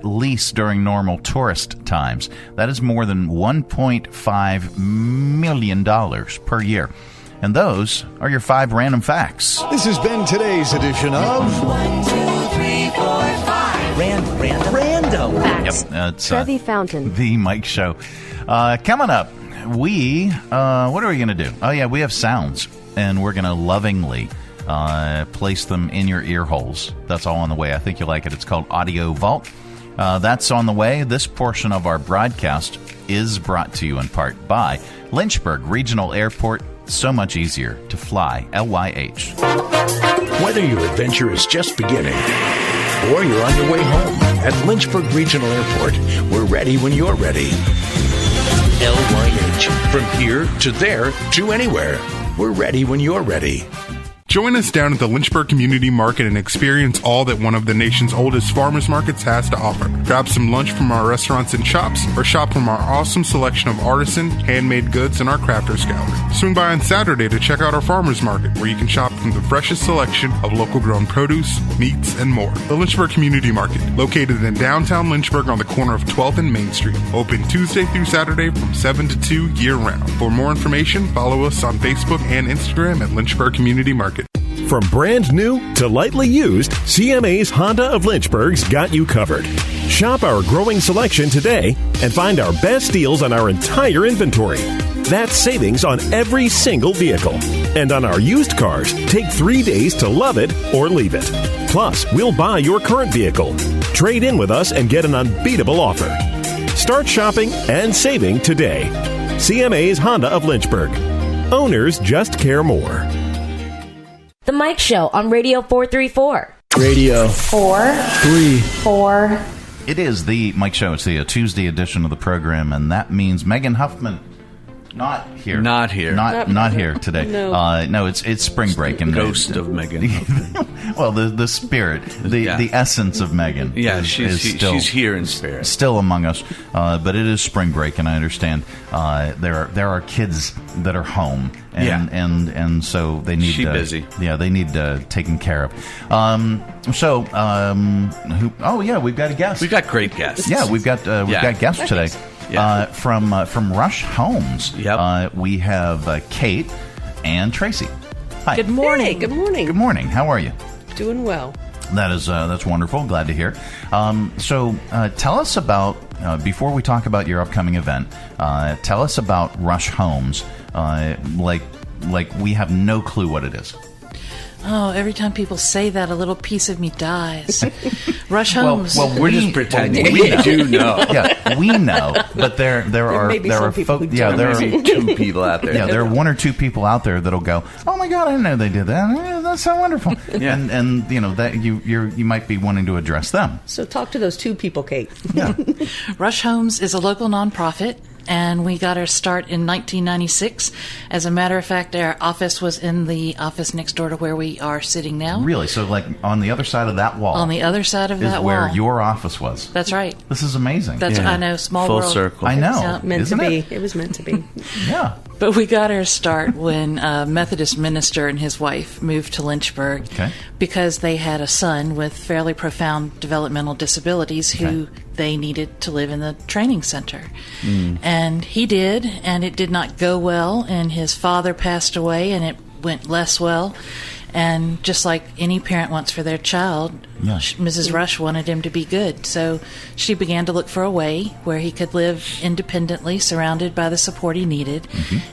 least during normal tourist times. That is more than $1.5 million per year. And those are your 5 random facts. This has been today's edition of 1, 2, 3, 4, 5. Random facts. Yep, it's Trevi Fountain. The Mike Show. Coming up, what are we going to do? Oh, yeah, we have sounds, and we're going to lovingly place them in your ear holes. That's all on the way. I think you'll like it. It's called AudioVault. That's on the way. This portion of our broadcast is brought to you in part by Lynchburg Regional Airport. So much easier to fly. LYH. Whether your adventure is just beginning or you're on your way home, at Lynchburg Regional Airport, we're ready when you're ready. LYH. From here to there to anywhere. We're ready when you're ready. Join us down at the Lynchburg Community Market and experience all that one of the nation's oldest farmers markets has to offer. Grab some lunch from our restaurants and shops, or shop from our awesome selection of artisan, handmade goods and our crafters gallery. Swing by on Saturday to check out our farmers market, where you can shop from the freshest selection of local grown produce, meats, and more. The Lynchburg Community Market, located in downtown Lynchburg on the corner of 12th and Main Street. Open Tuesday through Saturday from 7 to 2 year round. For more information, follow us on Facebook and Instagram at Lynchburg Community Market. From brand new to lightly used, CMA's Honda of Lynchburg's got you covered. Shop our growing selection today and find our best deals on our entire inventory. That's savings on every single vehicle. And on our used cars, take 3 days to love it or leave it. Plus, we'll buy your current vehicle. Trade in with us and get an unbeatable offer. Start shopping and saving today. CMA's Honda of Lynchburg. Owners just care more. The Mike Show on Radio 434. Radio 434. It is the Mike Show. It's the Tuesday edition of the program, and that means Megan Huffman not here. Not here. Not here today. No. No, it's spring break. And ghost of Megan Huffman. Well, the spirit, the essence of Megan. Yeah, she's here in spirit. Still among us. But it is spring break, and I understand there are kids that are home. And so they need... She's busy. Yeah, they need taken care of. We've got a guest. We've got great guests. Yeah, we've got guests today. Yeah. From Rush Homes. Yep. We have Kate and Tracey. Hi. Good morning. Hey, good morning. Good morning. How are you? Doing well. That's wonderful. Glad to hear. So tell us about, before we talk about your upcoming event, tell us about Rush Homes. Like we have no clue what it is. Oh, every time people say that, a little piece of me dies. Rush Homes. Well, we're just pretending. We do know. Yeah, we know, but there are folks. Yeah, there are 2 people out there. Yeah, there are 1 or 2 people out there that'll go, "Oh my God, I didn't know they did that. That's so wonderful." Yeah. And you know that you might be wanting to address them. So talk to those 2 people, Kate. Yeah. Rush Homes is a local nonprofit, and we got our start in 1996. As a matter of fact, our office was in the office next door to where we are sitting now. Really? So, like, on the other side of that wall? On the other side of that wall. Is where your office was? That's right. This is amazing. I know, small Full world. circle. I know. It's meant to be. It was meant to be. Yeah. But we got our start when a Methodist minister and his wife moved to Lynchburg because they had a son with fairly profound developmental disabilities who they needed to live in the training center. And he did, and it did not go well, and his father passed away, and it went less well. And just like any parent wants for their child, Mrs. Rush wanted him to be good. So she began to look for a way where he could live independently, surrounded by the support he needed,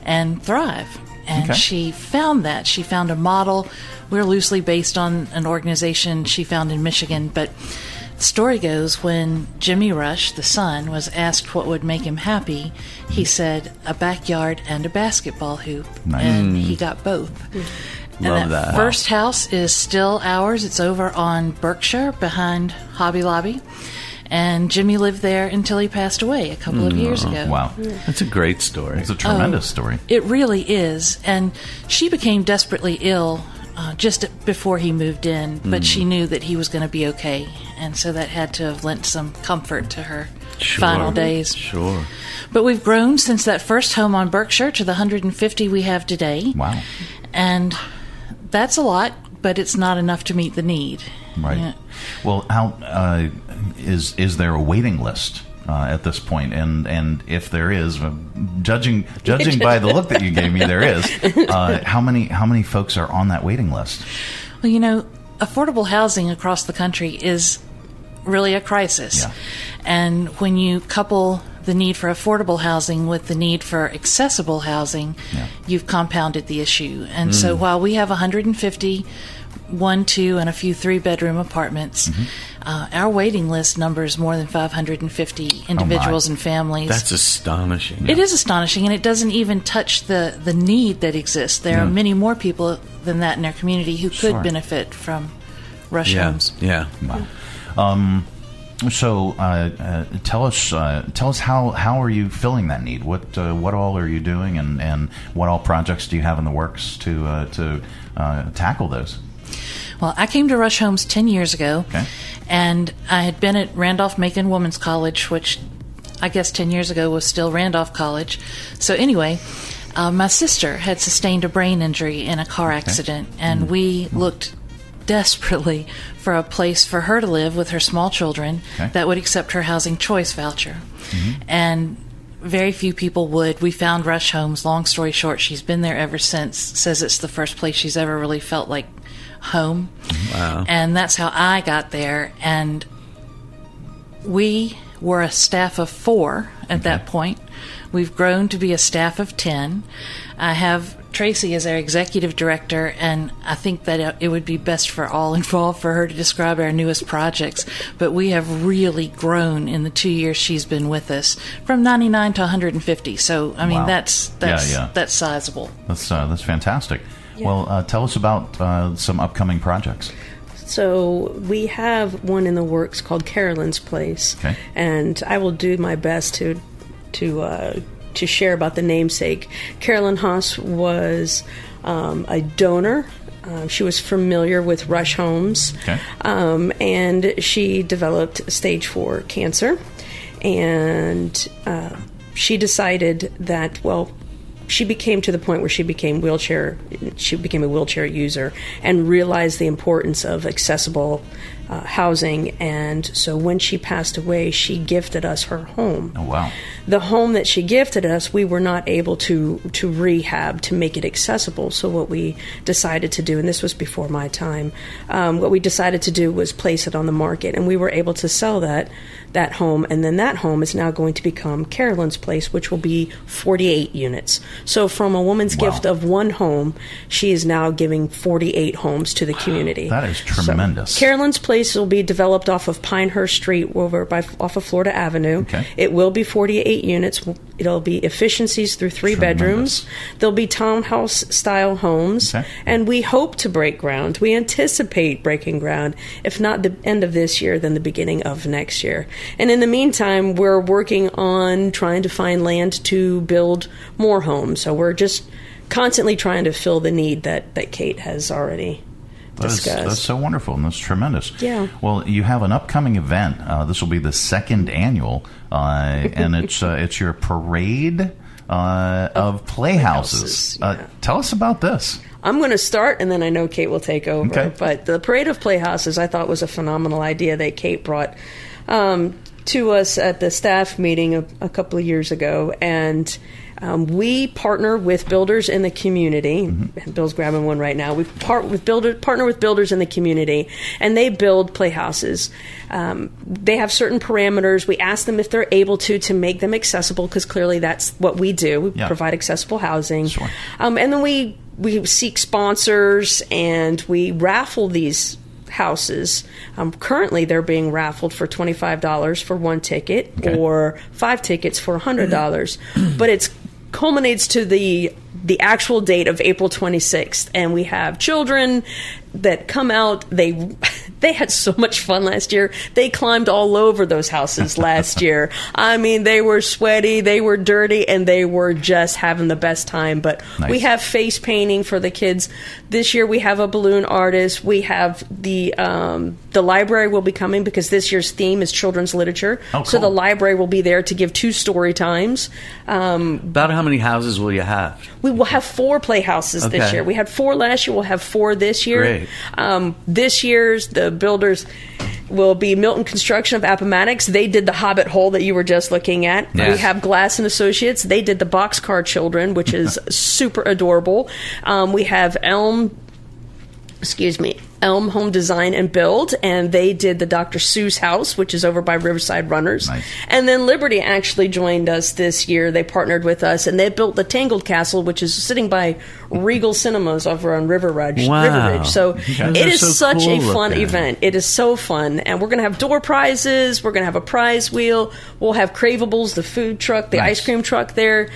and thrive. And she found that. She found a model. We're loosely based on an organization she found in Michigan. But the story goes, when Jimmy Rush, the son, was asked what would make him happy, he said, a backyard and a basketball hoop. Nice. And he got both. Love that. First house is still ours. It's over on Berkshire behind Hobby Lobby. And Jimmy lived there until he passed away a couple of years ago. Wow. That's a great story. It's a tremendous story. It really is. And she became desperately ill just before he moved in, but she knew that he was going to be okay. And so that had to have lent some comfort to her final days. Sure. But we've grown since that first home on Berkshire to the 150 we have today. Wow. And that's a lot, but it's not enough to meet the need. Right. Yeah. Well, how is there a waiting list at this point? And if there is, judging by the look that you gave me, there is. How many folks are on that waiting list? Well, affordable housing across the country is really a crisis. Yeah. And when you couple the need for affordable housing with the need for accessible housing, you've compounded the issue. And so while we have 150 1, 2, and a few 3-bedroom apartments, our waiting list numbers more than 550 individuals and families. That's astonishing. It is astonishing, and it doesn't even touch the need that exists. There are many more people than that in our community who could benefit from Rush Homes. Yeah. Wow. So tell us how are you filling that need? What all are you doing, and what all projects do you have in the works to tackle those? Well, I came to Rush Homes 10 years ago, and I had been at Randolph-Macon Women's College, which I guess 10 years ago was still Randolph College. So anyway, my sister had sustained a brain injury in a car accident, and we looked desperately for a place for her to live with her small children that would accept her housing choice voucher. And very few people would. We found Rush Homes. Long story short, she's been there ever since. Says it's the first place she's ever really felt like home. Wow. And that's how I got there. And we were a staff of 4 at that point. We've grown to be a staff of 10. I have Tracey as our executive director, and I think that it would be best for all involved for her to describe our newest projects. But we have really grown in the 2 years she's been with us, from 99 to 150. So, I mean, Wow. that's sizable. That's fantastic. Well, tell us about some upcoming projects. So we have one in the works called Carolyn's Place, and I will do my best to share about the namesake. Carolyn Haas was a donor. She was familiar with Rush Homes, and she developed stage 4 cancer. And she decided that, she became to the point where she became a wheelchair user and realized the importance of accessible housing. And so when she passed away, she gifted us her home. Oh, wow. The home that she gifted us, we were not able to rehab to make it accessible. So what we decided to do, and this was before my time, what we decided to do was place it on the market, and we were able to sell that home, and then that home is now going to become Carolyn's Place, which will be 48 units. So from a woman's gift of one home, she is now giving 48 homes to the community. That is tremendous. So Carolyn's Place will be developed off of Pinehurst Street off of Florida Avenue. It will be 48 units. It'll be efficiencies through 3 bedrooms. There'll be townhouse-style homes, and we hope to break ground. We anticipate breaking ground, if not the end of this year, then the beginning of next year. And in the meantime, we're working on trying to find land to build more homes. So we're just constantly trying to fill the need that Kate has already discussed. That's so wonderful, and that's tremendous. Yeah. Well, you have an upcoming event. This will be the 2nd annual, and it's your parade of playhouses. Tell us about this. I'm going to start, and then I know Kate will take over. But the Parade of Playhouses, I thought, was a phenomenal idea that Kate brought to us at the staff meeting a couple of years ago. And we partner with builders in the community. And Bill's grabbing one right now. We partner with builders in the community, and they build playhouses. They have certain parameters. We ask them if they're able to make them accessible, because clearly that's what we do. We provide accessible housing. Sure. And then we seek sponsors, and we raffle these houses. Currently, they're being raffled for $25 for 1 ticket, or 5 tickets for $100. But it culminates to the actual date of April 26th, and we have children that come out. They had so much fun last year. They climbed all over those houses last year. I mean, they were sweaty, they were dirty, and they were just having the best time. But we have face painting for the kids. This year we have a balloon artist. We have the library will be coming, because this year's theme is children's literature. Oh, cool. So the library will be there to give 2 story times. About how many houses will you have? We will have 4 playhouses this year. We had 4 last year. We'll have 4 this year. Great. This year's, the builders will be Milton Construction of Appomattox. They did the Hobbit Hole that you were just looking at. Yes. We have Glass and Associates. They did the Boxcar Children, which is super adorable. We have Elm Home Design and Build, and they did the Dr. Seuss house, which is over by Riverside Runners. And then Liberty actually joined us this year. They partnered with us, and they built the Tangled Castle, which is sitting by Regal Cinemas over on River Ridge. So it is such a fun event. It is so fun. And we're going to have door prizes. We're going to have a prize wheel. We'll have Craveables, the food truck, the ice cream truck there.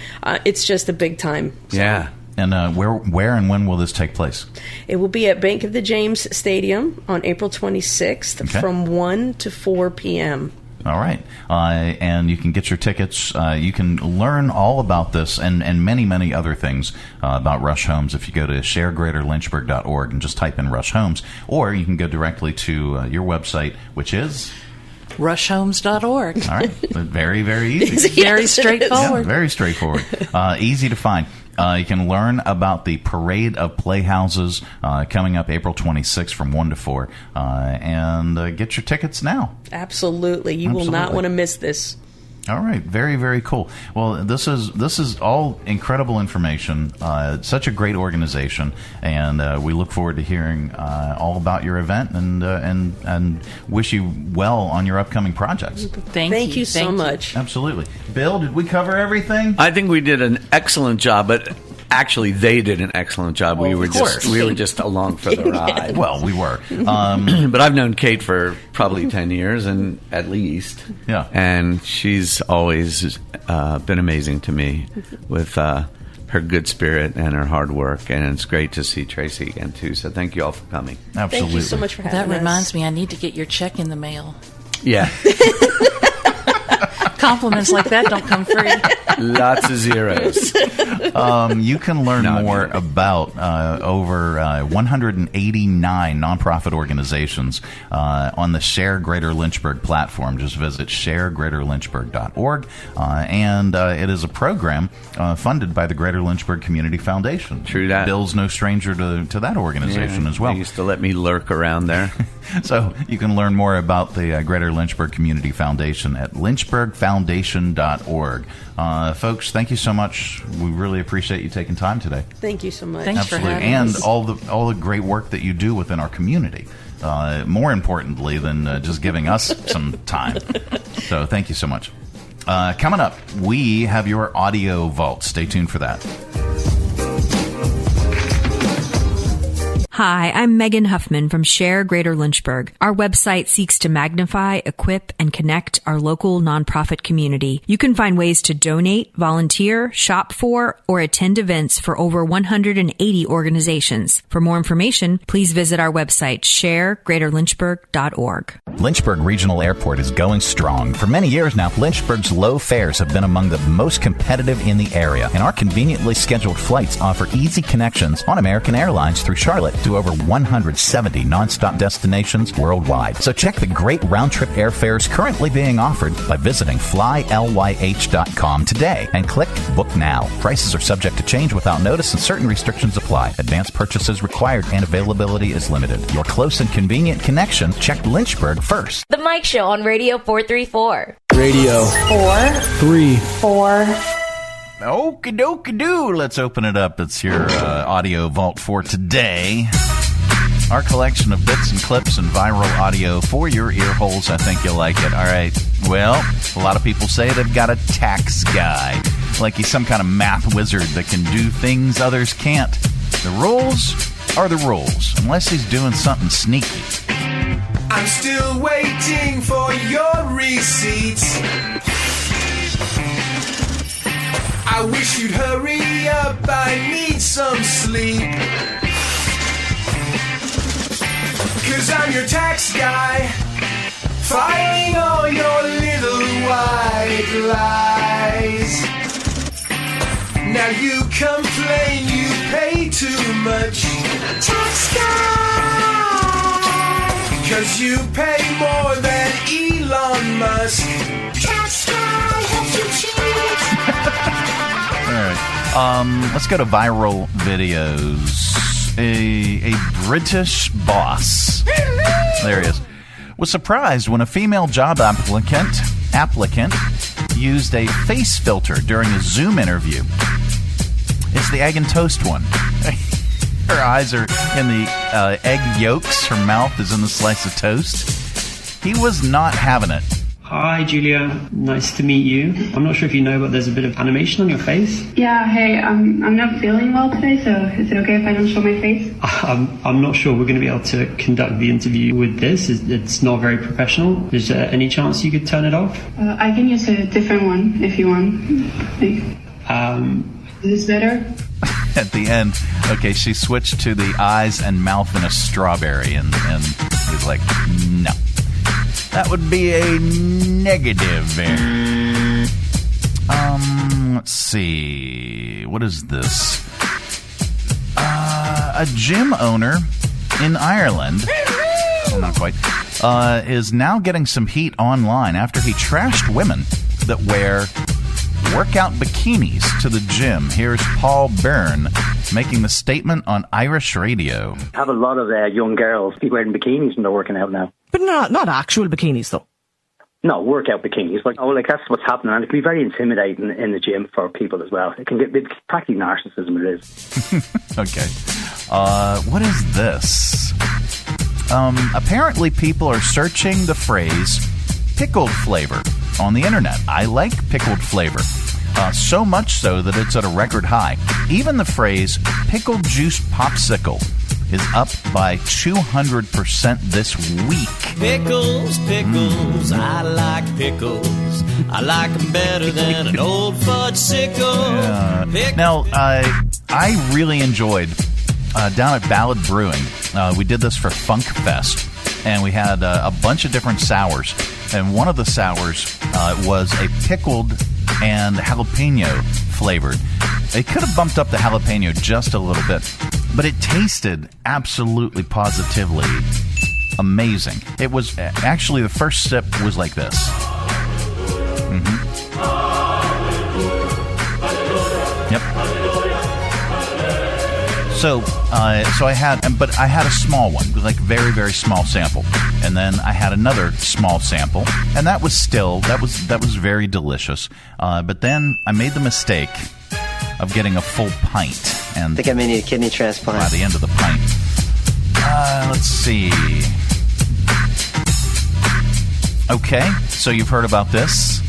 It's just a big time. Yeah. And where and when will this take place? It will be at Bank of the James Stadium on April 26th from 1 to 4 p.m. All right. And you can get your tickets. You can learn all about this and many, many other things about Rush Homes if you go to sharegreaterlynchburg.org and just type in Rush Homes. Or you can go directly to your website, which is rushhomes.org. All right. Very, very easy. Very straightforward. Yeah, very straightforward. Easy to find. You can learn about the Parade of Playhouses coming up April 26th from 1 to 4. And get your tickets now. Absolutely. You will not want to miss this. All right, very, very cool. Well, this is all incredible information. Such a great organization, and we look forward to hearing all about your event and wish you well on your upcoming projects. Thank you so much. Absolutely, Bill. Did we cover everything? I think we did an excellent job, but. Actually, they did an excellent job. Well, we were just along for the ride. Well, we were. But I've known Kate for probably 10 years, and at least. Yeah. And she's always been amazing to me with her good spirit and her hard work. And it's great to see Tracey again, too. So thank you all for coming. Absolutely. Thank you so much for having us. That reminds me, I need to get your check in the mail. Yeah. Compliments like that don't come free. Lots of zeros. You can learn more about over 189 nonprofit organizations on the Share Greater Lynchburg platform. Just visit sharegreaterlynchburg.org. And it is a program funded by the Greater Lynchburg Community Foundation. True that. Bill's no stranger to that organization as well. They used to let me lurk around there. So you can learn more about the Greater Lynchburg Community Foundation at lynchburgfoundation.org. Folks, thank you so much. We really appreciate you taking time today. Thank you so much. Thanks Absolutely. for having us. And all the great work that you do within our community. More importantly than just giving us some time. So thank you so much. Coming up, we have your Audio Vault. Stay tuned for that. Hi, I'm Megan Huffman from Share Greater Lynchburg. Our website seeks to magnify, equip, and connect our local nonprofit community. You can find ways to donate, volunteer, shop for, or attend events for over 180 organizations. For more information, please visit our website, sharegreaterlynchburg.org. Lynchburg Regional Airport is going strong. For many years now, Lynchburg's low fares have been among the most competitive in the area, and our conveniently scheduled flights offer easy connections on American Airlines through Charlotte to over 170 nonstop destinations worldwide. So check the great round-trip airfares currently being offered by visiting flylyh.com today and click Book Now. Prices are subject to change without notice and certain restrictions apply. Advanced purchases required and availability is limited. Your close and convenient connection, check Lynchburg first. The Mike Show on Radio 434. Radio 434. Okie dokie doo. Let's open it up. It's your Audio Vault for today. Our collection of bits and clips and viral audio for your ear holes. I think you'll like it. All right. Well, a lot of people say they've got a tax guy, like he's some kind of math wizard that can do things others can't. The rules are the rules, unless he's doing something sneaky. I'm still waiting for your receipts. I wish you'd hurry up, I need some sleep. 'Cause I'm your tax guy, filing all your little white lies. Now you complain you pay too much, tax guy. 'Cause you pay more than Elon Musk, tax guy helps you cheat. All right. Let's go to viral videos. A British boss, there he is, was surprised when a female job applicant used a face filter during a Zoom interview. It's the egg and toast one. Her eyes are in the egg yolks. Her mouth is in the slice of toast. He was not having it. Hi, Julia. Nice to meet you. I'm not sure if you know, but there's a bit of animation on your face. Yeah, hey, I'm not feeling well today, so is it okay if I don't show my face? I'm not sure we're going to be able to conduct the interview with this. It's not very professional. Is there any chance you could turn it off? I can use a different one if you want. Is this better? At the end, okay, she switched to the eyes and mouth in a strawberry, and he's like, no. That would be a negative. Let's see. What is this? A gym owner in Ireland, well, not quite, is now getting some heat online after he trashed women that wear workout bikinis to the gym. Here's Paul Byrne making the statement on Irish radio. I have a lot of young girls wearing bikinis when they're working out now. But not actual bikinis, though. No, workout bikinis. Like that's what's happening, and it can be very intimidating in the gym for people as well. It's practically narcissism. It is. Okay. What is this? Apparently people are searching the phrase pickled flavor on the internet. I like pickled flavor. So much so that it's at a record high. Even the phrase pickled juice popsicle is up by 200% this week. Pickles, pickles, I like pickles. I like them better than an old fudge sickle. Now, I really enjoyed down at Ballad Brewing. We did this for Funk Fest, and we had a bunch of different sours. And one of the sours was a pickled and jalapeno flavored. It could have bumped up the jalapeno just a little bit, but it tasted absolutely positively amazing. It was actually, the first sip was like this. Yep. So I had a small one, like very, very small sample, and then I had another small sample, and that was very delicious. But then I made the mistake of getting a full pint, and I think I may need a kidney transplant by the end of the pint. Let's see. Okay, so you've heard about this.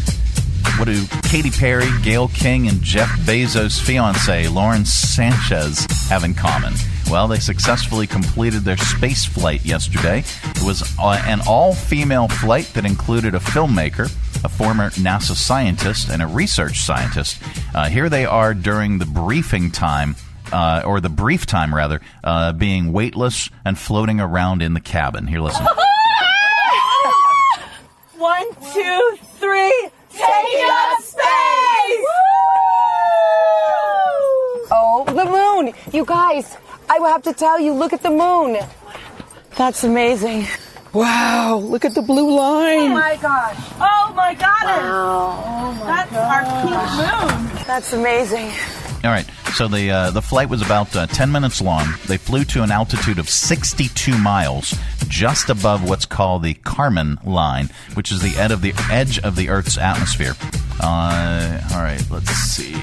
What do Katy Perry, Gayle King, and Jeff Bezos' fiancée, Lauren Sanchez, have in common? Well, they successfully completed their space flight yesterday. It was an all-female flight that included a filmmaker, a former NASA scientist, and a research scientist. Here they are during the briefing time, or the brief time, rather, being weightless and floating around in the cabin. Here, listen. 1, 2, 3... Take up space! Oh, the moon! You guys, I will have to tell you, look at the moon. That's amazing. Wow, look at the blue line. Oh my gosh. Oh my goddess. Wow. Oh my That's our pink moon. That's amazing. All right, so the flight was about 10 minutes long. They flew to an altitude of 62 miles, just above what's called the Kármán line, which is the edge of the Earth's atmosphere. All right, let's see.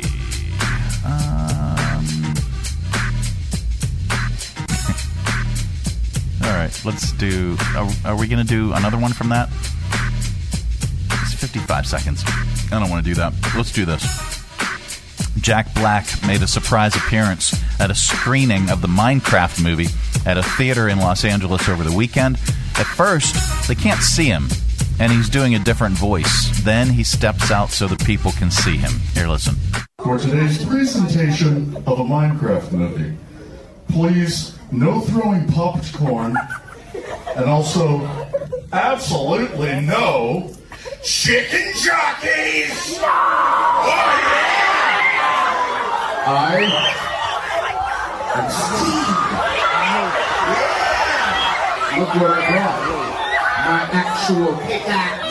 All right, let's do... Are we going to do another one from that? It's 55 seconds. I don't want to do that. Let's do this. Jack Black made a surprise appearance at a screening of the Minecraft movie at a theater in Los Angeles over the weekend. At first, they can't see him, and he's doing a different voice. Then he steps out so the people can see him. Here, listen. For today's presentation of a Minecraft movie, please, no throwing popcorn, and also absolutely no chicken jockeys! Oh, yeah! I am Steve. Look what I brought. My actual pickaxe.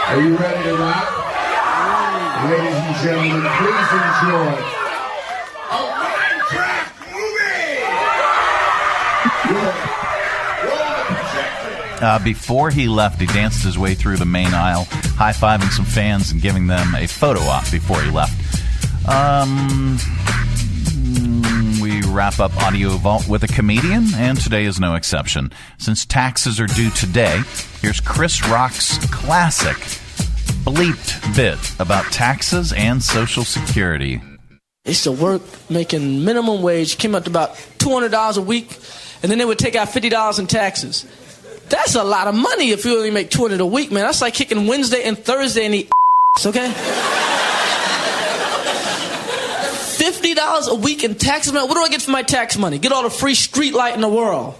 Are you ready to rock? Ladies and gentlemen, please enjoy a Minecraft movie! Before he left, he danced his way through the main aisle, high-fiving some fans and giving them a photo op before he left. We wrap up AudioVault with a comedian, and today is no exception. Since taxes are due today, here's Chris Rock's classic bleeped bit about taxes and Social Security. I used to work making minimum wage, came up to about $200 a week, and then they would take out $50 in taxes. That's a lot of money if you only make $200 a week, man. That's like kicking Wednesday and Thursday in the okay? $50 a week in taxes, man. What do I get for my tax money? Get all the free street light in the world.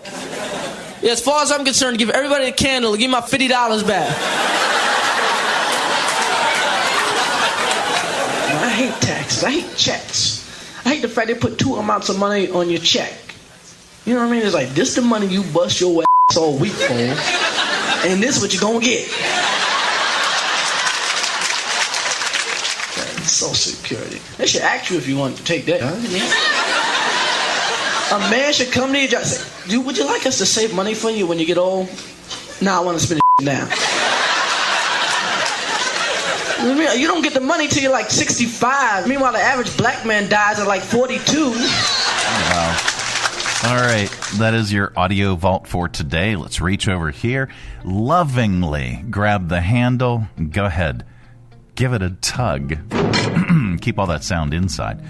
Yeah, as far as I'm concerned, give everybody a candle and give me my $50 back. I hate taxes. I hate checks. I hate the fact they put two amounts of money on your check. You know what I mean? It's like, this the money you bust your ass all week for, and this is what you're gonna get. Social Security. They should ask you if you want to take that. A man should come to you and say, dude, would you like us to save money for you when you get old? No, I want to spend it now. You don't get the money till you're like 65. Meanwhile, the average black man dies at like 42. Wow. All right, that is your AudioVault for today. Let's reach over here, lovingly grab the handle, go ahead, give it a tug. Keep all that sound inside.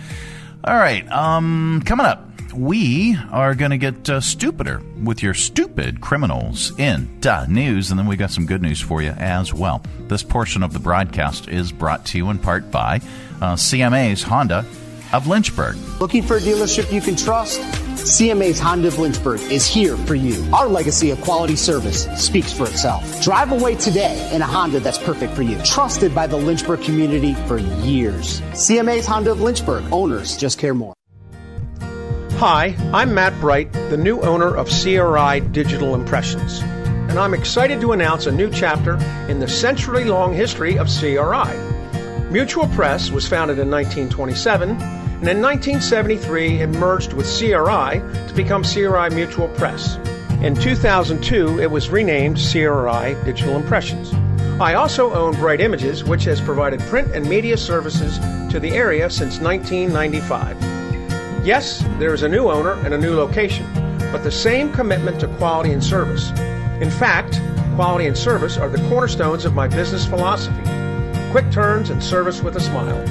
All right, coming up, we are going to get stupider with your stupid criminals in the news, and then we got some good news for you as well. This portion of the broadcast is brought to you in part by CMA's Honda of Lynchburg. Looking for a dealership you can trust? CMA's Honda of Lynchburg is here for you. Our legacy of quality service speaks for itself. Drive away today in a Honda that's perfect for you. Trusted by the Lynchburg community for years. CMA's Honda of Lynchburg. Owners just care more. Hi, I'm Matt Bright, the new owner of CRI Digital Impressions. And I'm excited to announce a new chapter in the century-long history of CRI. Mutual Press was founded in 1927, and in 1973 it merged with CRI to become CRI Mutual Press. In 2002, it was renamed CRI Digital Impressions. I also own Bright Images, which has provided print and media services to the area since 1995. Yes, there is a new owner and a new location, but the same commitment to quality and service. In fact, quality and service are the cornerstones of my business philosophy. Quick turns and service with a smile.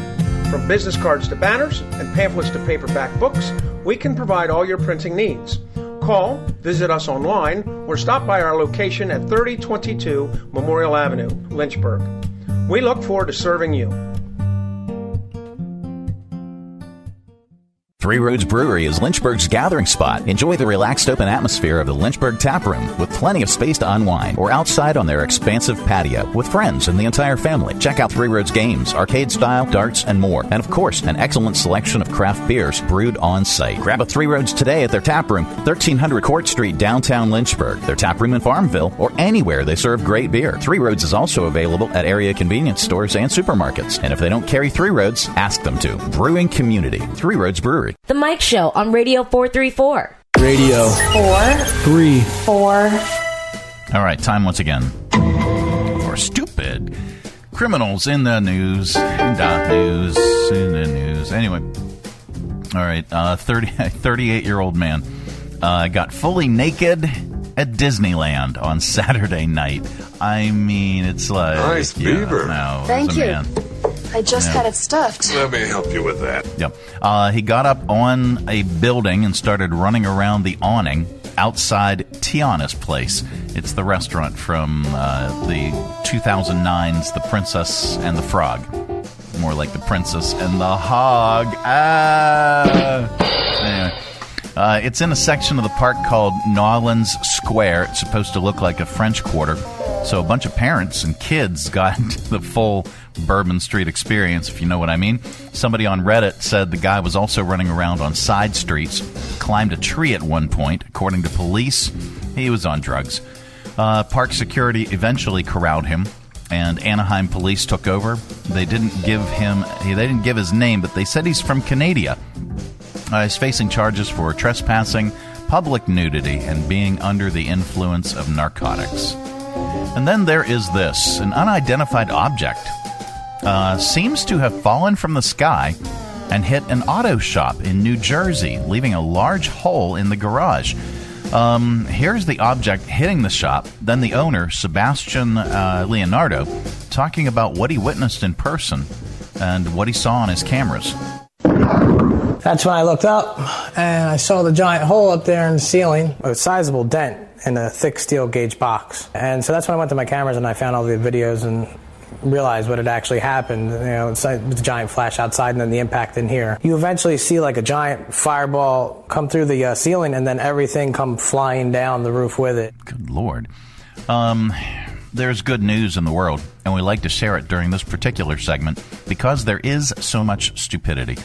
From business cards to banners and pamphlets to paperback books, we can provide all your printing needs. Call, visit us online, or stop by our location at 3022 Memorial Avenue, Lynchburg. We look forward to serving you. Three Roads Brewery is Lynchburg's gathering spot. Enjoy the relaxed open atmosphere of the Lynchburg Tap Room with plenty of space to unwind, or outside on their expansive patio with friends and the entire family. Check out Three Roads games, arcade style, darts, and more. And of course, an excellent selection of craft beers brewed on site. Grab a Three Roads today at their tap room, 1300 Court Street, downtown Lynchburg. Their tap room in Farmville, or anywhere they serve great beer. Three Roads is also available at area convenience stores and supermarkets. And if they don't carry Three Roads, ask them to. Brewing community, Three Roads Brewery. The Mike Show on Radio 434. Radio 434. All right, time once again for stupid criminals in the news. In the news. Anyway, all right, 38-year-old man got fully naked at Disneyland on Saturday night. I mean, it's like... Nice beaver. No, Thank you. Man. I just had it stuffed. Let me help you with that. Yep. He got up on a building and started running around the awning outside Tiana's place. It's the restaurant from the 2009's The Princess and the Frog. More like The Princess and the Hog. Anyway. It's in a section of the park called Nolans Square. It's supposed to look like a French Quarter. So a bunch of parents and kids got the full Bourbon Street experience, if you know what I mean. Somebody on Reddit said the guy was also running around on side streets, climbed a tree at one point. According to police, he was on drugs. Park security eventually corralled him, and Anaheim police took over. They didn't give his name, but they said he's from Canada. He's facing charges for trespassing, public nudity, and being under the influence of narcotics. And then there is this. An unidentified object seems to have fallen from the sky and hit an auto shop in New Jersey, leaving a large hole in the garage. Here's the object hitting the shop, then the owner, Sebastian Leonardo, talking about what he witnessed in person and what he saw on his cameras. That's when I looked up, and I saw the giant hole up there in the ceiling, a sizable dent in a thick steel gauge box. And so that's when I went to my cameras and I found all the videos and realized what had actually happened. You know, it's like the giant flash outside and then the impact in here. You eventually see like a giant fireball come through the ceiling and then everything come flying down the roof with it. Good Lord. There's good news in the world, and we like to share it during this particular segment because there is so much stupidity.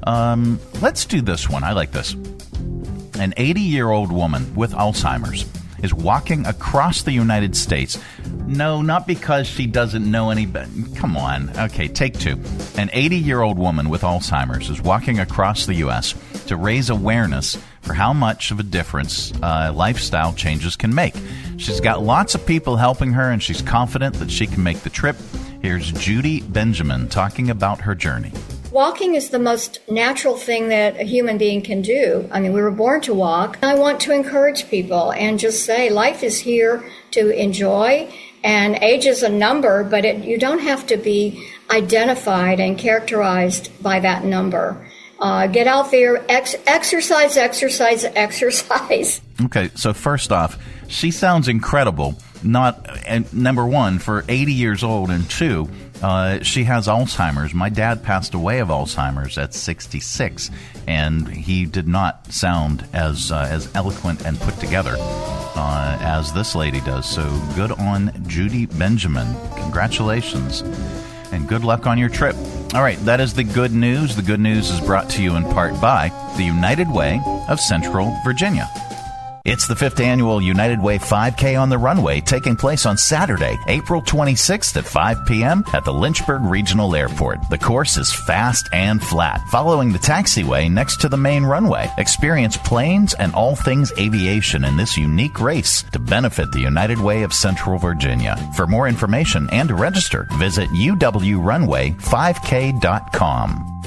Let's do this one. I like this. An 80-year-old woman with Alzheimer's is walking across the United States. No, not because she doesn't know any better. Come on. Okay, take two. An 80-year-old woman with Alzheimer's is walking across the U.S. to raise awareness for how much of a difference lifestyle changes can make. She's got lots of people helping her, and she's confident that she can make the trip Here's Judy Benjamin talking about her journey. Walking is the most natural thing that a human being can do. I mean, we were born to walk. I want to encourage people and just say life is here to enjoy, and age is a number, but you don't have to be identified and characterized by that number. Get out there, exercise. Okay, so first off, she sounds incredible. Number one, for 80 years old, and two, she has Alzheimer's. My dad passed away of Alzheimer's at 66, and he did not sound as eloquent and put together as this lady does. So good on Judy Benjamin. Congratulations, and good luck on your trip. All right, that is the good news. The good news is brought to you in part by the United Way of Central Virginia. It's the 5th annual United Way 5K on the Runway, taking place on Saturday, April 26th at 5 p.m. at the Lynchburg Regional Airport. The course is fast and flat, following the taxiway next to the main runway. Experience planes and all things aviation in this unique race to benefit the United Way of Central Virginia. For more information and to register, visit uwrunway5k.com.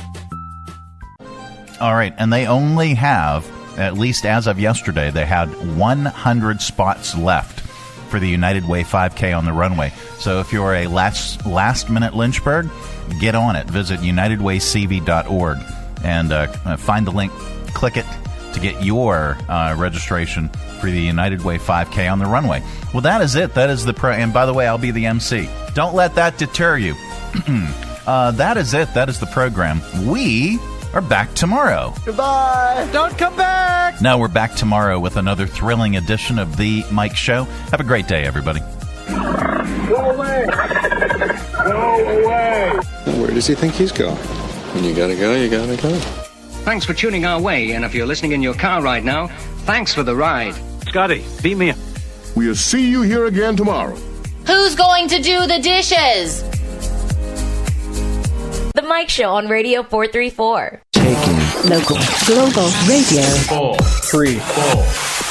All right, and they only have, at least as of yesterday, they had 100 spots left for the United Way 5K on the runway. So if you're a last-minute Lynchburg, get on it. Visit unitedwaycv.org and find the link, click it to get your registration for the United Way 5K on the runway. Well, that is it. That is and by the way, I'll be the MC. Don't let that deter you. That is it. That is the program. We are back tomorrow. Goodbye. Don't come back. No, we're back tomorrow with another thrilling edition of The Mike Show. Have a great day, everybody. Go away. Go away. Where does he think he's going? When you gotta go, you gotta go. Thanks for tuning our way, and if you're listening in your car right now, thanks for the ride. Scotty, beat me up. We'll see you here again tomorrow. Who's going to do the dishes? The Mike Show on Radio 434. Taking local, global radio. 4, 3, 4.